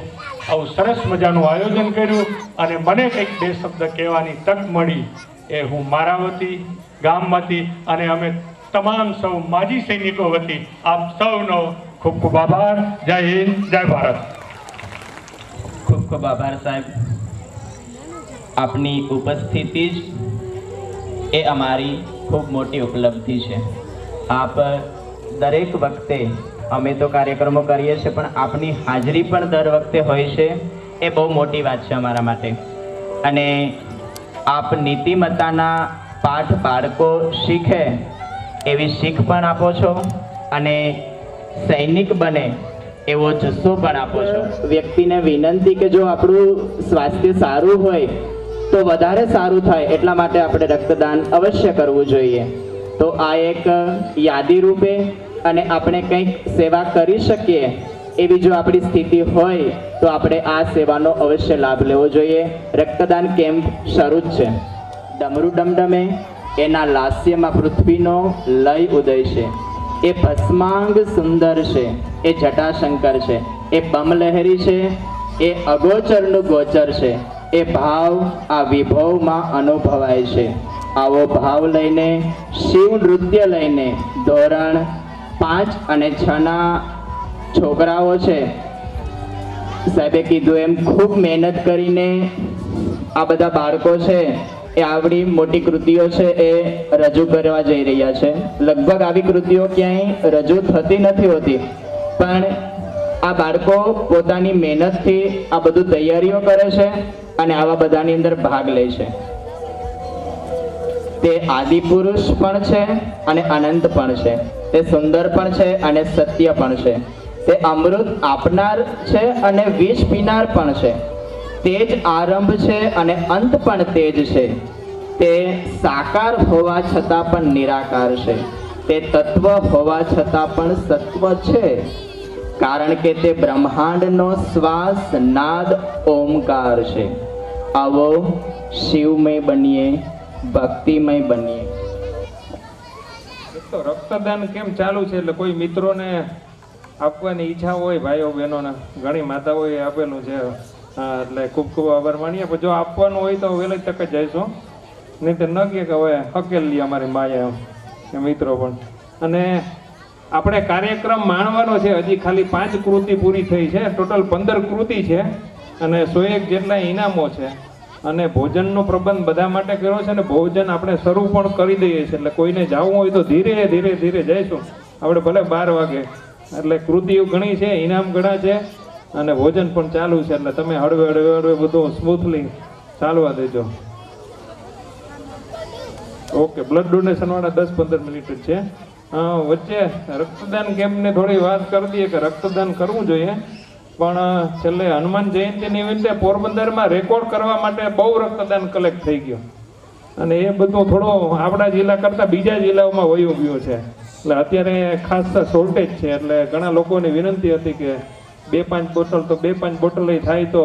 આવું સરસ મજાનું આયોજન કર્યું અને મને કંઈક 2 શબ્દ કહેવાની તક મળી એ હું મારા વતી, ગામ વતી અને અમે તમામ સૌ માજી સૈનિકો વતી આપ સૌનો ખૂબ ખૂબ આભાર. જય હિન્દ, જય ભારત. ખૂબ ખૂબ આભાર સાહેબ. આપની ઉપસ્થિતિ જ એ અમારી ખૂબ મોટી ઉપલબ્ધિ છે. આપ દરેક વખતે અમે તો કાર્યક્રમો કરીએ છીએ પણ આપની હાજરી પણ દર વખતે હોય છે એ બહુ મોટી વાત છે અમારા માટે. અને આપ નીતિમત્તાના પાઠ બાળકો શીખે એવી શીખ પણ આપો છો અને સૈનિક બને એવો જુસ્સો પણ આપો છો. વ્યક્તિને વિનંતી કે જો આપણું સ્વાસ્થ્ય સારું હોય તો વધારે સારું થાય, એટલા માટે આપણે રક્તદાન અવશ્ય કરવું જોઈએ. તો આ એક યાદી રૂપે અને આપણે કંઈક સેવા કરી શકીએ એવી જો આપણી સ્થિતિ હોય તો આપણે આ સેવાનો અવશ્ય લાભ લેવો જોઈએ. રક્તદાન કેમ્પ શરૂ જ છે. ડમરું ડમડમે એના લાસ્યમાં પૃથ્વીનો લય ઉદય છે. એ ભસ્માંગ સુંદર છે, એ જટાશંકર છે, એ બમલહેરી છે, એ અગોચરનું ગોચર છે. એ ભાવ આ વિભવમાં અનુભવાય છે. આવો ભાવ લઈને, શિવ નૃત્ય લઈને ધોરણ 5 અને 6 ના છોકરાઓ છે, સાહેબે કીધું એમ ખૂબ મહેનત કરીને આ બધા બાળકો છે એ આવડી મોટી કૃતિઓ છે એ રજૂ કરવા જઈ રહ્યા છે. લગભગ આવી કૃતિઓ ક્યાંય રજૂ થતી નથી હોતી, પણ આ બાળકો પોતાની મહેનતથી આ બધું તૈયારીઓ કરે છે અને આવા બધાની અંદર ભાગ લે છે. તે આદિપુરુષ પણ છે અને અનંત પણ છે. તે સુંદર પણ છે અને સત્ય પણ છે. તે અમૃત આપનાર છે અને વિષ પીનાર પણ છે. તે જ આરંભ છે અને અંત પણ તે જ છે. તે સાકાર હોવા છતાં પણ નિરાકાર છે. તે તત્વ હોવા છતાં પણ સત્વ છે, કારણ કે તે બ્રહ્માંડનો શ્વાસ નાદ ઓમકાર છે. આવો શિવમય બનીએ, ભક્તિમય બનીએ. તો રક્તદાન કેમ ચાલુ છે એટલે કોઈ મિત્રોને આપવાની ઈચ્છા હોય, ભાઈઓ બહેનોને, ઘણી માતાઓએ આપેલું છે. હા, એટલે ખૂબ ખૂબ આભાર માનીએ. પણ જો આપવાનું હોય તો વહેલી તકે જઈશું, નહીં તો ન કહે કે હવે હકેલ લઈએ અમારી માએ એ મિત્રો પણ. અને આપણે કાર્યક્રમ માણવાનો છે. હજી ખાલી 5 કૃતિ પૂરી થઈ છે. ટોટલ 15 કૃતિ છે અને 101 જેટલા ઇનામો છે. અને ભોજનનો પ્રબંધ બધા માટે કર્યો છે. અને ભોજન આપણે શરૂ પણ કરી દઈએ છીએ, એટલે કોઈને જવું હોય તો ધીરે ધીરે ધીરે જઈશું. આપણે ભલે 12 વાગે, એટલે કૃતિઓ ઘણી છે, ઇનામ ઘણા છે અને ભોજન પણ ચાલુ છે. એટલે તમે હળવે હળવે હળવે બધું સ્મૂથલી ચાલવા દેજો. ઓકે, બ્લડ ડોનેશન વાળા 10-15 મિનિટ જ છે. વચ્ચે રક્તદાન કેમ્પને થોડી વાત કરી દઈએ કે રક્તદાન કરવું જોઈએ, પણ છેલ્લે હનુમાન જયંતિ નિમિત્તે પોરબંદરમાં રેકોર્ડ કરવા માટે બહુ રક્તદાન કલેક્ટ થઈ ગયો અને એ બધું થોડો આપણા જિલ્લા કરતાં બીજા જિલ્લાઓમાં વયું ગયું છે. એટલે અત્યારે ખાસ શોર્ટેજ છે. એટલે ઘણા લોકોની વિનંતી હતી કે 2-5 બોટલ તો 2-5 બોટલ થાય તો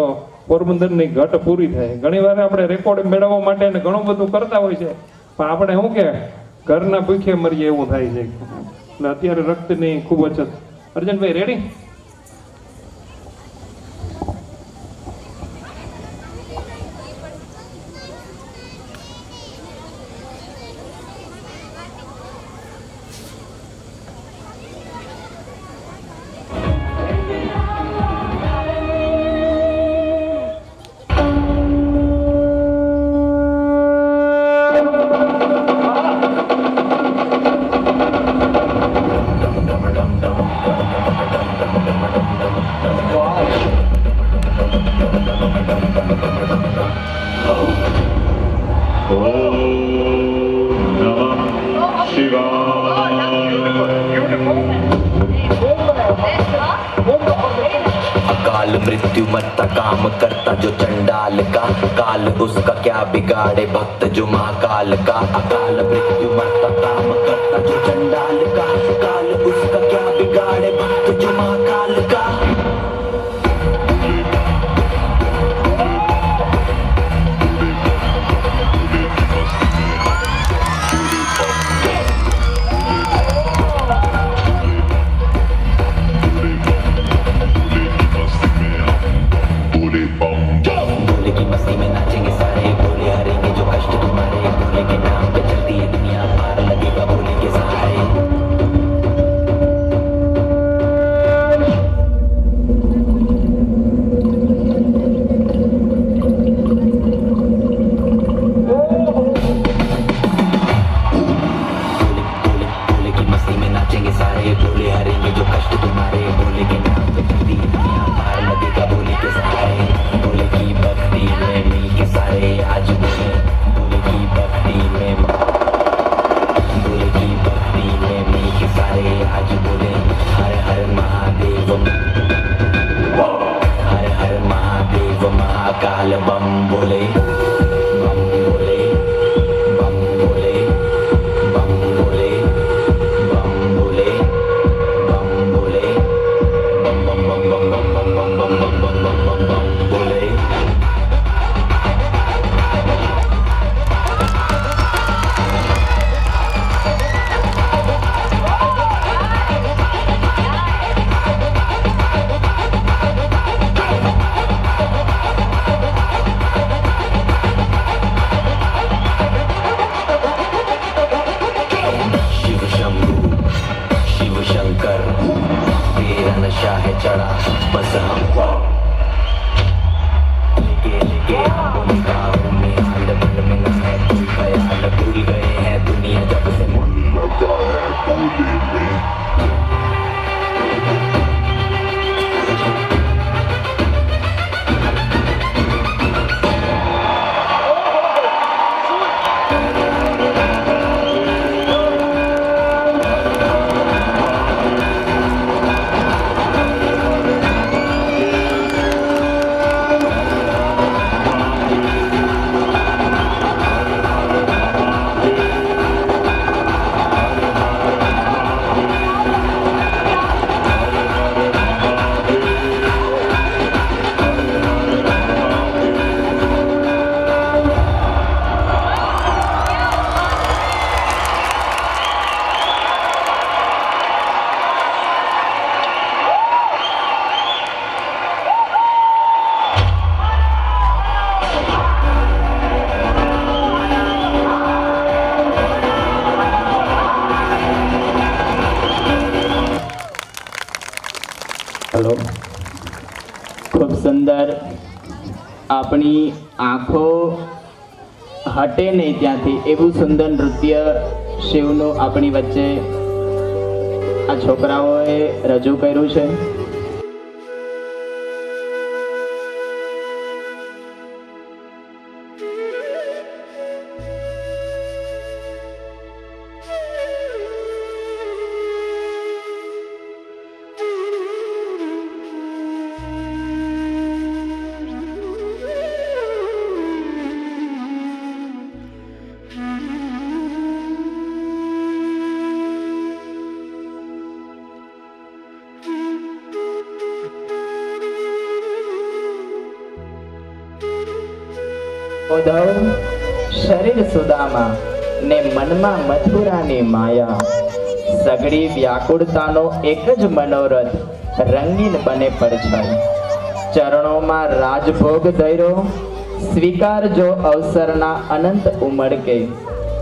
પોરબંદરની ઘટ પૂરી થાય. ઘણીવાર આપણે રેકોર્ડ મેળવવા માટે ઘણું બધું કરતા હોય છે, પણ આપણે શું કે ઘરના ભૂખે મરીએ એવું થાય છે. એટલે અત્યારે રક્તની ખૂબ અછત. અર્જનભાઈ રેડી? अकाल मृत्यु मरता काम करता जो चंडाल का, काल उसका क्या बिगाड़े भक्त जो महाकाल का. अकाल मृत्यु मरता काम करता जो चंडाल का, काल उसका क्या बिगाड़े भक्त जो महाकाल का. भोले की मस्ती में नाचेंगे सारे, भोले हरेंगे जो कष्ट तुम्हारे, भोले के नाम पे चलती है दुनिया, पार लगेगा भोले के सहारे. अकाल बम बोले बम बोले बम बोले बम बोले बम बोले बम बोले बम बम बम बम बम बम बम बम बम बम बम बम बोले नशा है चढ़ा बस हमको लेके हमको निगाहों में हाल मन में ना है कोई ख्याल भूल गए हैं दुनिया जब से मन लगा है भूलने में हेलो खूब सुंदर अपनी आँखों हटे नहीं त्याथी एवं सुंदर नृत्य शिवनु अपनी वच्चे आ छोकराओए रजू कर्યું છે। उद्धव शरीर सुदामा ने मनमा मथुरानी माया सगड़ी व्याकुળતાનો एक ज मनोरथ रंगीन बने परछाई चरणों में राजभोग धैर्यो स्वीकार जो अवसरना अनंत उमड़के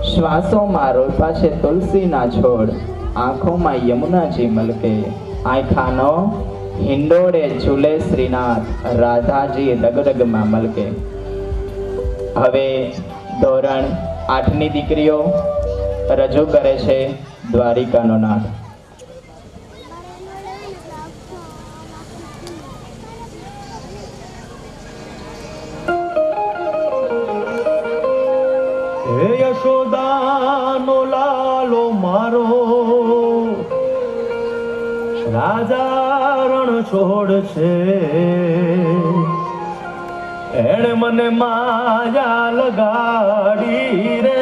श्वासों में रोपा छे तुलसी ना छोड़ आँखों में यमुना जी मलके आँखानो हिंडोड़े झूले श्रीनाथ राधा जी डगडग में मलके। હવે ધોરણ 8ની દીકરીઓ રજૂ કરે છે દ્વારિકાનો નાદ। હે યશોદાનો લાલો મારો રાજા રણ છોડ છે એણે મને માયા લગાડી રે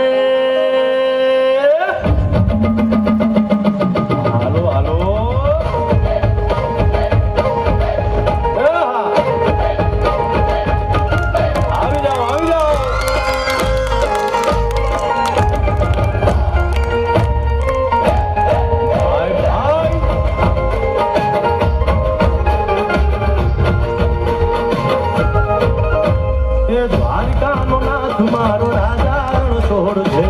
હાલો હાલો આવી જાઓ આવી જાઓ દ્વારિકાનો નાથ મારો રાજા રણ છોડ છે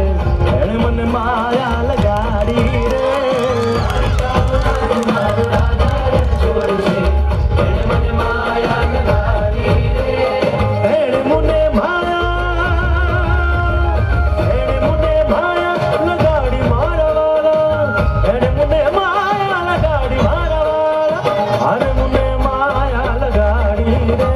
એણે મને માયા લગાડી રે મારો રાજા રણ છોડ છે એણે મને માયા લગાડી રે એણે મને માયા લગાડી મારા વાલા એણે મને માયા લગાડી મારા વાલા અરે મને માયા લગાડી રે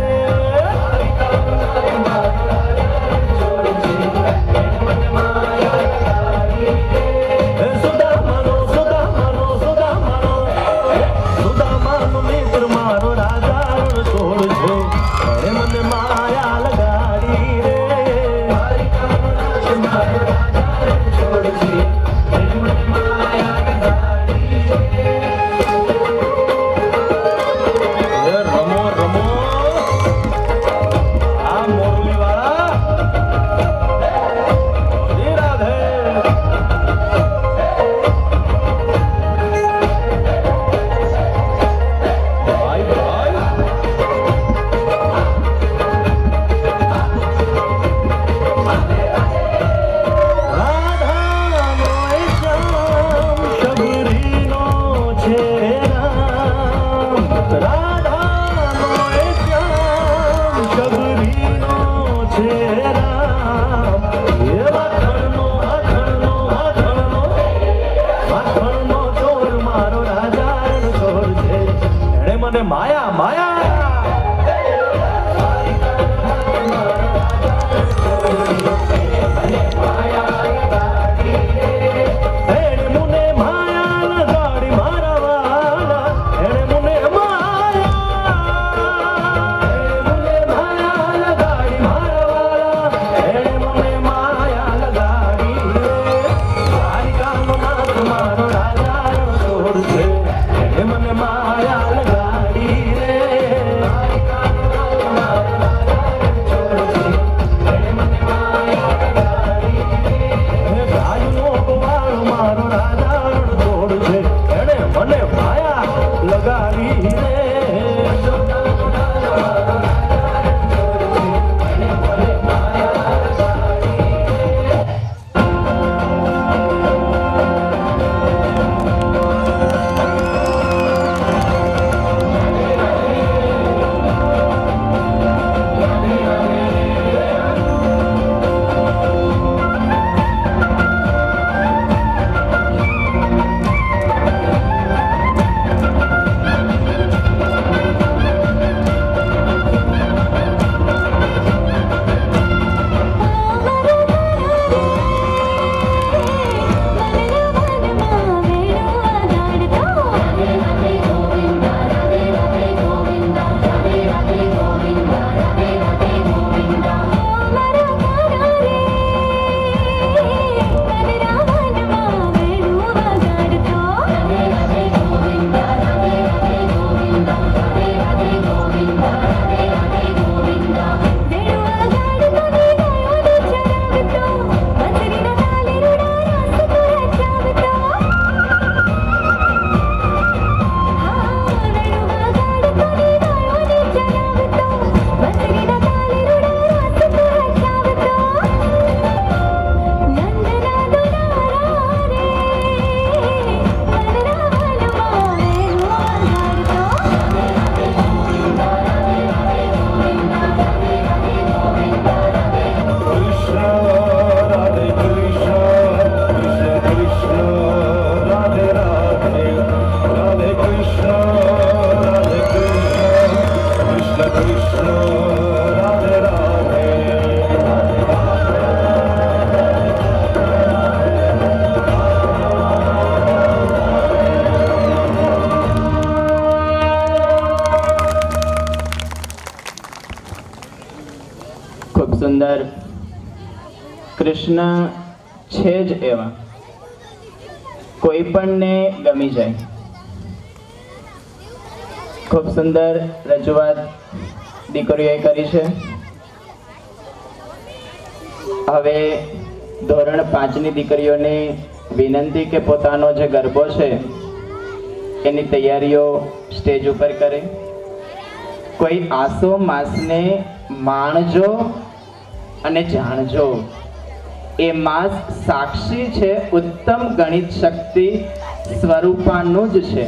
राधे राधे। ખૂબ સુંદર. કૃષ્ણ છે જ એવા, કોઈ પણને ગમી જાય. ખૂબ સુંદર રજૂઆત દીકરીઓએ કરી છે. હવે ધોરણ 5ની દીકરીઓને વિનંતી કે પોતાનો જે ગરબો છે એની તૈયારીઓ સ્ટેજ ઉપર કરે. કોઈ આસો માસને માણજો અને જાણજો. એ માસ સાક્ષી છે ઉત્તમ ગણિત શક્તિ સ્વરૂપાનું જ છે.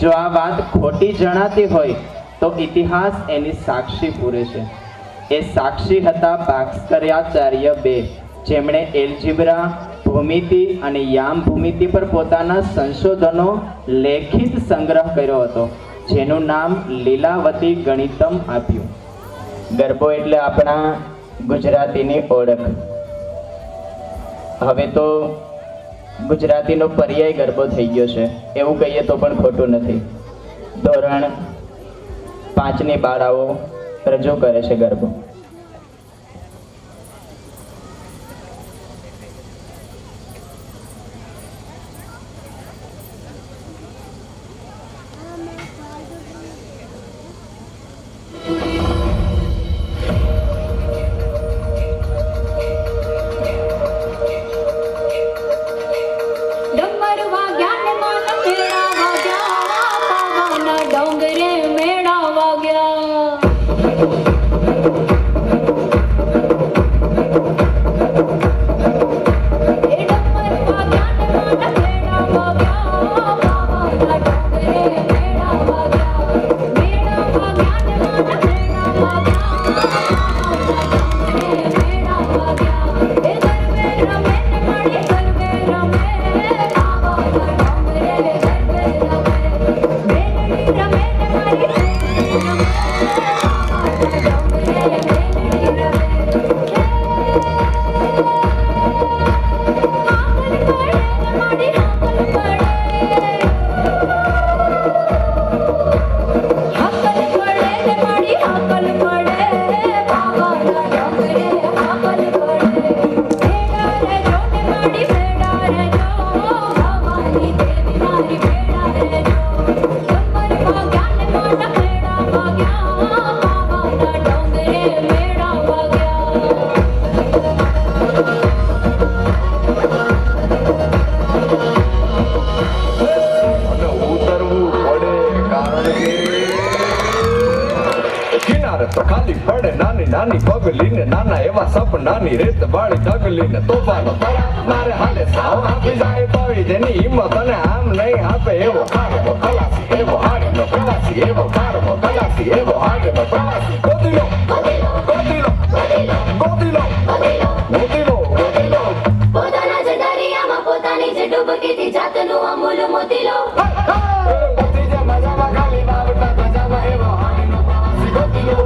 જો આ વાત ખોટી જણાતી હોય તો ઇતિહાસ એની સાક્ષી પૂરે છે. એ સાક્ષી હતા ભાસ્કરાચાર્ય બે, જેમણે એલ્જિબ્રા, ભૂમિતિ અને યામ ભૂમિતિ પર પોતાના સંશોધનો લેખિત સંગ્રહ કર્યો હતો, જેનું નામ લીલાવતી ગણિતમ આપ્યું. ગરબો એટલે આપણા ગુજરાતીની ઓળખ. હવે તો ગુજરાતીનો પર્યાય ગરબો થઈ ગયો છે એવું કહીએ તો પણ ખોટું નથી. ધોરણ 5ની બાળાઓ રજૂ કરે છે ગરબો. ડમર વાગ્યા ને મન મેળા વાગ્યા, પાવાના ડોંગરે મેળા વાગ્યા. એ ડમર વાગ્યા ને મન મેળા વાગ્યા, પાવાના ડોંગરે મેળા વાગ્યા. મેળા વાગ્યા ને મન મેળા વાગ્યા, પાવાના ડોંગરે મેળા વાગ્યા. એ ગરબે રમે ને માડી ગરબે રમે, તો ખાલી પડે નાની નાની પગલીને, નાના એવા સપનાની રેત વાળી તગલીને. તોફાનો મારે હાલે સાવ આપી જાય પડી, જેની હિંમત અને આમ નહીં આપે એવો કારવો ખલાસી, એવો હાડનો ખલાસી, એવો કારવો ખલાસી, એવો હાડનો ખલાસી. ગોદીલો ગોદીલો ગોદીલો ગોદીલો ગોદીલો ગોદીલો. પોતાના જ દરિયામાં પોતાની જ ડૂબકીથી જાતનું અમૂલ મોતીલો. મોતી જે મજામાં ખાલી બાવટા મજામાં એવો હાડનો ખલાસી. ગોદીલો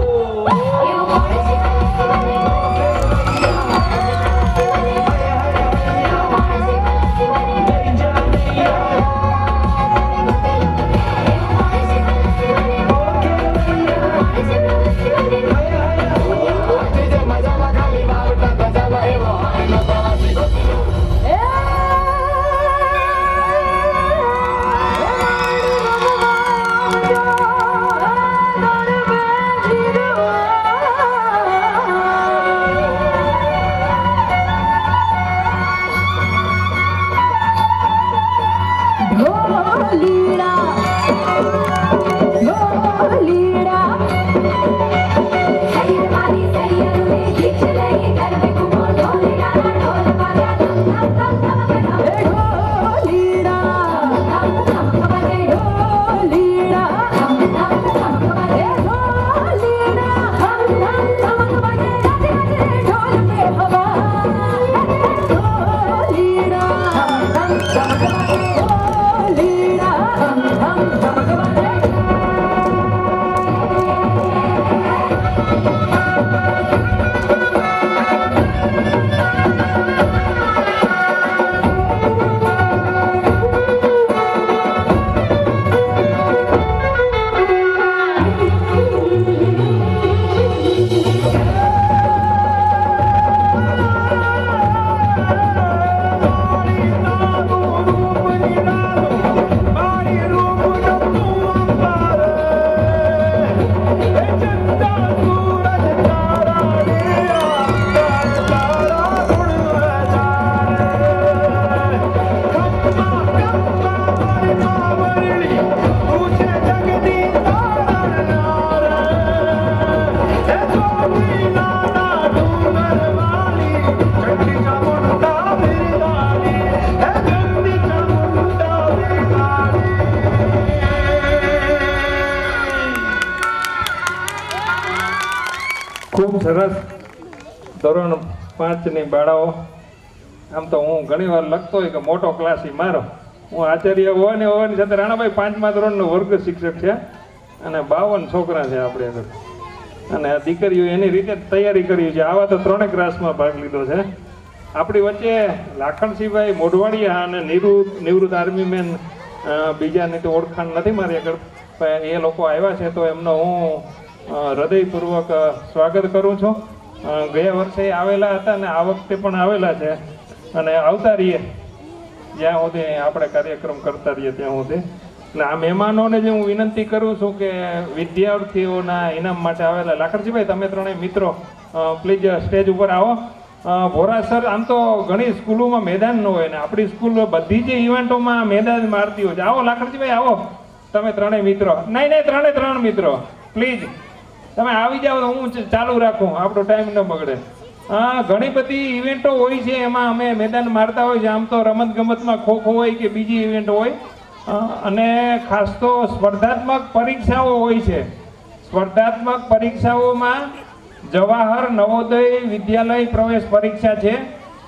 ખૂબ સરસ. ધોરણ 5ની બાળાઓ, આમ તો હું ઘણી વાર લખતો હોય કે મોટો ક્લાસ ઈ મારો. હું આચાર્ય હોવાની સાથે રાણાભાઈ 5મા ધોરણનો વર્ગ શિક્ષક છે અને 52 છોકરા છે આપણે આગળ. અને આ દીકરીઓ એની રીતે તૈયારી કરી છે. આવા તો 3 ક્લાસમાં ભાગ લીધો છે. આપણી વચ્ચે લાખણસિંહભાઈ મોઢવાડિયા અને નિવૃત્ત આર્મી મેન, બીજાની તો ઓળખાણ નથી મારી આગળ, પણ એ લોકો આવ્યા છે તો એમનો હું હૃદયપૂર્વક સ્વાગત કરું છું. ગયા વર્ષે આવેલા હતા અને આ વખતે પણ આવેલા છે અને આવતા રહીએ જ્યાં સુધી આપણે કાર્યક્રમ કરતા રહીએ ત્યાં સુધી. એટલે આ મહેમાનોને જે હું વિનંતી કરું છું કે વિદ્યાર્થીઓના ઇનામ માટે આવેલા, લાખણજીભાઈ તમે ત્રણેય મિત્રો પ્લીઝ સ્ટેજ ઉપર આવો. ભોરાસર આમ તો ઘણી સ્કૂલોમાં મેદાન ન હોય ને આપણી સ્કૂલ બધી જ ઇવેન્ટોમાં મેદાન મારતી હોય છે. આવો લાખણજીભાઈ, આવો તમે ત્રણેય મિત્રો. નહીં, ત્રણ મિત્રો પ્લીઝ તમે આવી જાઓ તો હું ચાલુ રાખું, આપણો ટાઈમ ન બગડે. ઘણી બધી ઇવેન્ટો હોય છે, એમાં અમે મેદાન મારતા હોય છે. આમ તો રમત ગમતમાં ખોખો હોય કે બીજી ઇવેન્ટ હોય, અને ખાસ તો સ્પર્ધાત્મક પરીક્ષાઓ હોય છે. સ્પર્ધાત્મક પરીક્ષાઓમાં જવાહર નવોદય વિદ્યાલય પ્રવેશ પરીક્ષા છે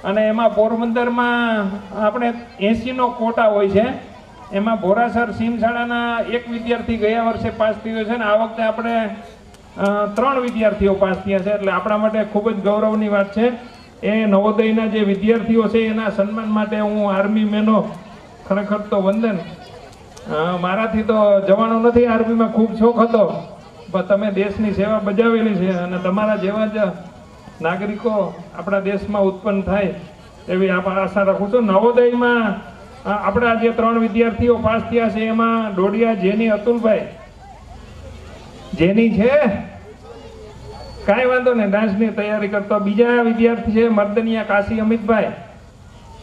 અને એમાં પોરબંદરમાં આપણે 80નો કોટા હોય છે. એમાં ભોરાસર સીમ શાળાના એક વિદ્યાર્થી ગયા વર્ષે પાસ થયો છે ને આ વખતે આપણે 3 વિદ્યાર્થીઓ પાસ થયા છે. એટલે આપણા માટે ખૂબ જ ગૌરવની વાત છે. એ નવોદયના જે વિદ્યાર્થીઓ છે એના સન્માન માટે હું આર્મી મેનો ખરેખર તો વંદન. મારાથી તો જવાનો નથી, આર્મીમાં ખૂબ શોખ હતો, પણ તમે દેશની સેવા બજાવેલી છે અને તમારા જેવા જ નાગરિકો આપણા દેશમાં ઉત્પન્ન થાય એવી આશા રાખું છું. નવોદયમાં આપણા જે 3 વિદ્યાર્થીઓ પાસ થયા છે એમાં ડોડિયા જેની અતુલભાઈ, જેની છે કાંઈ વાંધો નહીં, ડાન્સની તૈયારી કરતો. બીજા વિદ્યાર્થી છે મર્દનિયા કાશી અમિતભાઈ.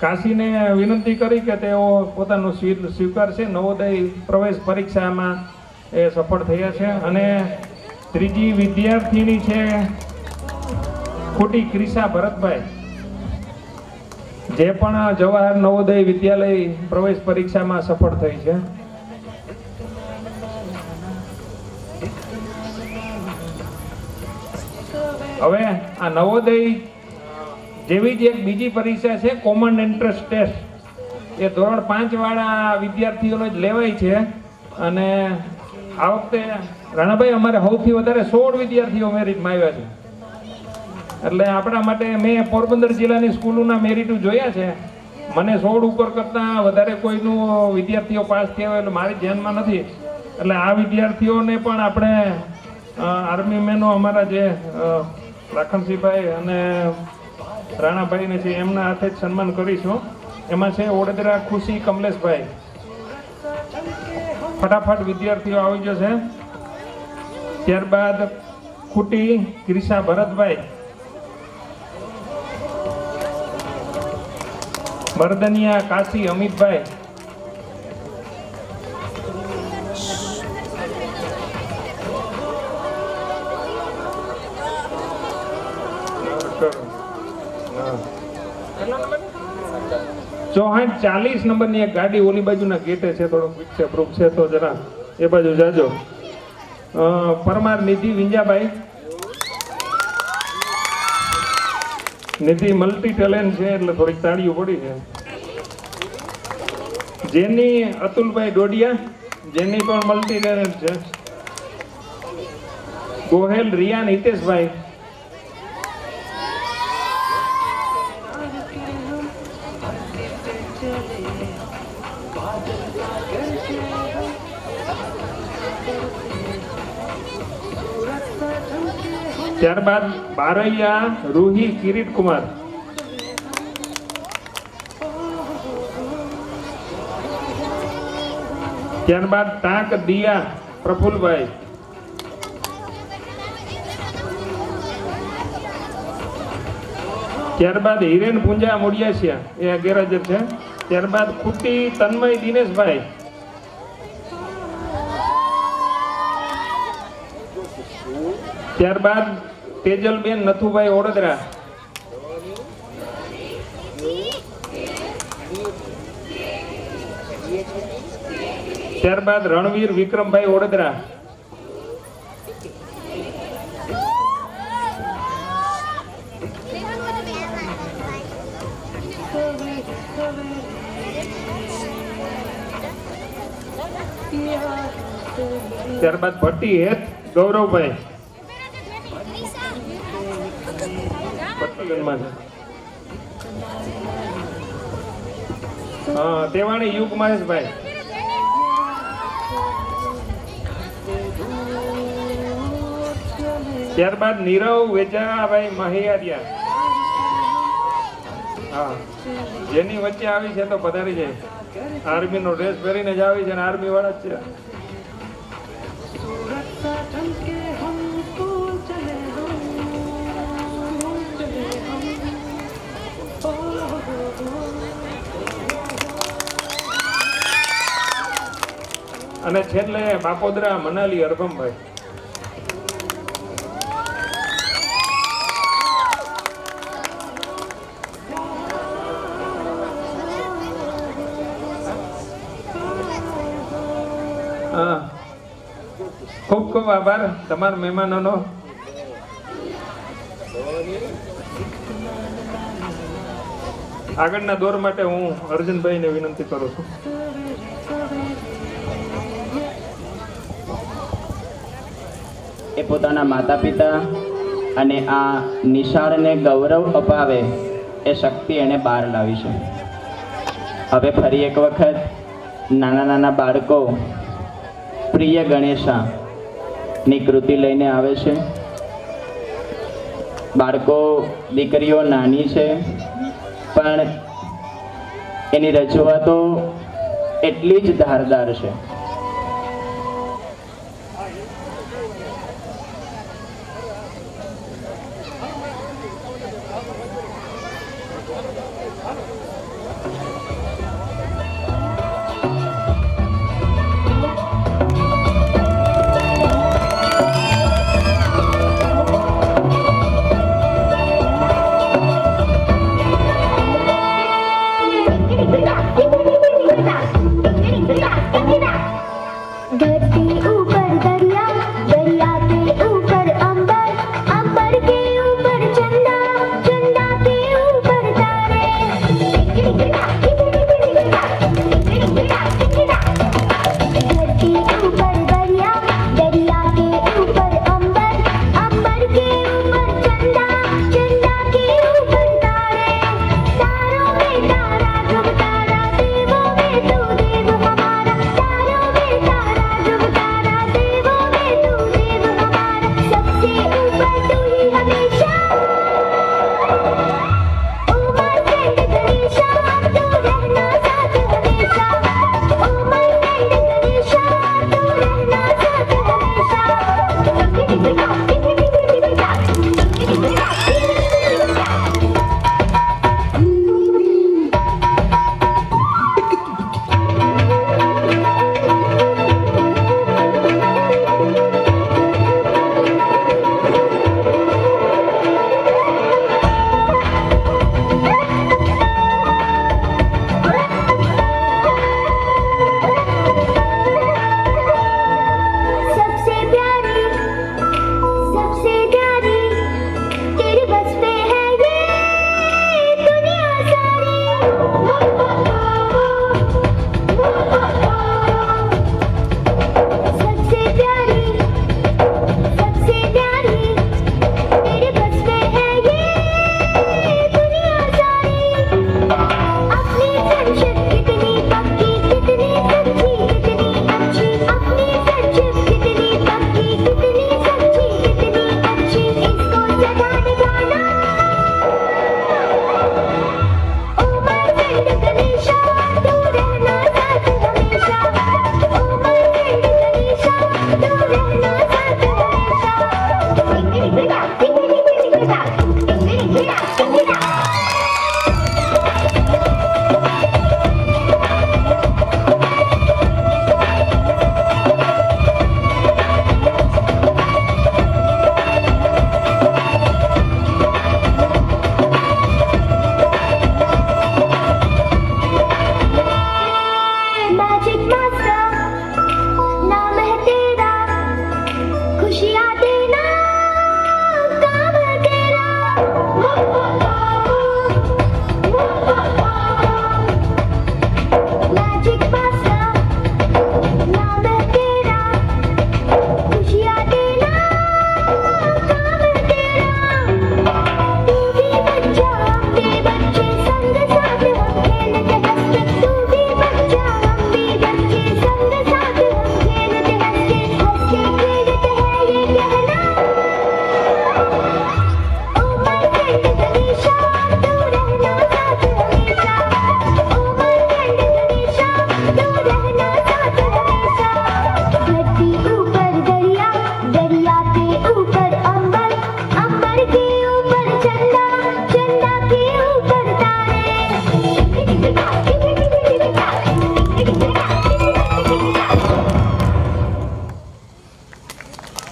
કાશીને વિનંતી કરી કે તેઓ પોતાનું સ્વીકારશે. નવોદય પ્રવેશ પરીક્ષામાં એ સફળ થયા છે. અને ત્રીજી વિદ્યાર્થીની છે ખોટી ક્રિશા ભરતભાઈ, જે પણ જવાહર નવોદય વિદ્યાલય પ્રવેશ પરીક્ષામાં સફળ થઈ છે. હવે આ નવોદય જેવી જ એક બીજી પરીક્ષા છે કોમન એન્ટ્રન્સ ટેસ્ટ, એ ધોરણ 5 વાળા વિદ્યાર્થીઓને જ લેવાય છે. અને આ વખતે રાણાભાઈ અમારે સૌથી વધારે 16 વિદ્યાર્થીઓ મેરિટમાં આવ્યા છે. એટલે આપણા માટે મેં પોરબંદર જિલ્લાની સ્કૂલોના મેરિટ જોયા છે, મને 16 ઉપર કરતાં વધારે કોઈનું વિદ્યાર્થીઓ પાસ થયા હોય એટલે મારી ધ્યાનમાં નથી. એટલે આ વિદ્યાર્થીઓને પણ આપણે આર્મી મેનો અમારા જે લાખણસિંહભાઈ અને રાણાભાઈને છે એમના હાથે જ સન્માન કરીશું. એમાં છે ઓડેદરા ખુશી કમલેશભાઈ. ફટાફટ વિદ્યાર્થીઓ આવી જશે. ત્યારબાદ ખુટી ક્રિશા ભરતભાઈ, મર્દનિયા કાશી અમિતભાઈ, ચૌહાણ 40 નંબરની એક ગાડી ઓલી બાજુના ગેટે છે, થોડુંક વિક્ષેપ છે તો જરા એ બાજુ જાજો. પરમાર નિધિ વિંજાભાઈ, નિધિ મલ્ટી ટેલેન્ટ છે એટલે થોડીક તાળીઓ પડી છે. જેની અતુલભાઈ ડોડિયા, જેની પણ મલ્ટી ટેલેન્ટ છે. ગોહેલ રિયાન હિતેશભાઈ, ત્યારબાદ બારૈયા રૂહી કિરીટ કુમાર, ત્યારબાદ ટાંક દિયા પ્રફુલભાઈ, ત્યારબાદ હિરેન પુંજા મોડિયાસિયા, એ ગેરહાજર છે. ત્યારબાદ ખુટી તન્મય દિનેશભાઈ, ત્યારબાદ તેજલબેન નથુભાઈ ઓડેદરા, ત્યારબાદ રણવીર વિક્રમભાઈ ઓડેદરા, ત્યારબાદ ભટ્ટી હેત ગૌરવભાઈ ભટ્ટીગંજમાં છે. હા, તેવાણી યુગ મહેશભાઈ. ત્યારબાદ નીરવ વેચાભાઈ મહિયારિયા. હા, જેની વચ્ચે આવી છે તો પધારી જાય. આર્મી નો ડ્રેસ પહેરીને જ આવી છે અને આર્મી વાળા જ છે. અને છેલ્લે બાપોદરા મનાલી અરભમભાઈ. હા, ખૂબ ખૂબ આભાર તમારા મહેમાનોનો. આગળના દોર માટે હું અર્જુનભાઈને વિનંતી કરું છું. એ પોતાના માતા પિતા અને આ નિશાળને ગૌરવ અપાવે એ શક્તિ એને બહાર લાવી છે. હવે ફરી એક વખત નાના નાના બાળકો પ્રિય ગણેશા ની કૃતિ લઈને આવે છે. બાળકો દીકરીઓ નાની છે પણ એની રજૂઆતો એટલી જ ધારદાર છે.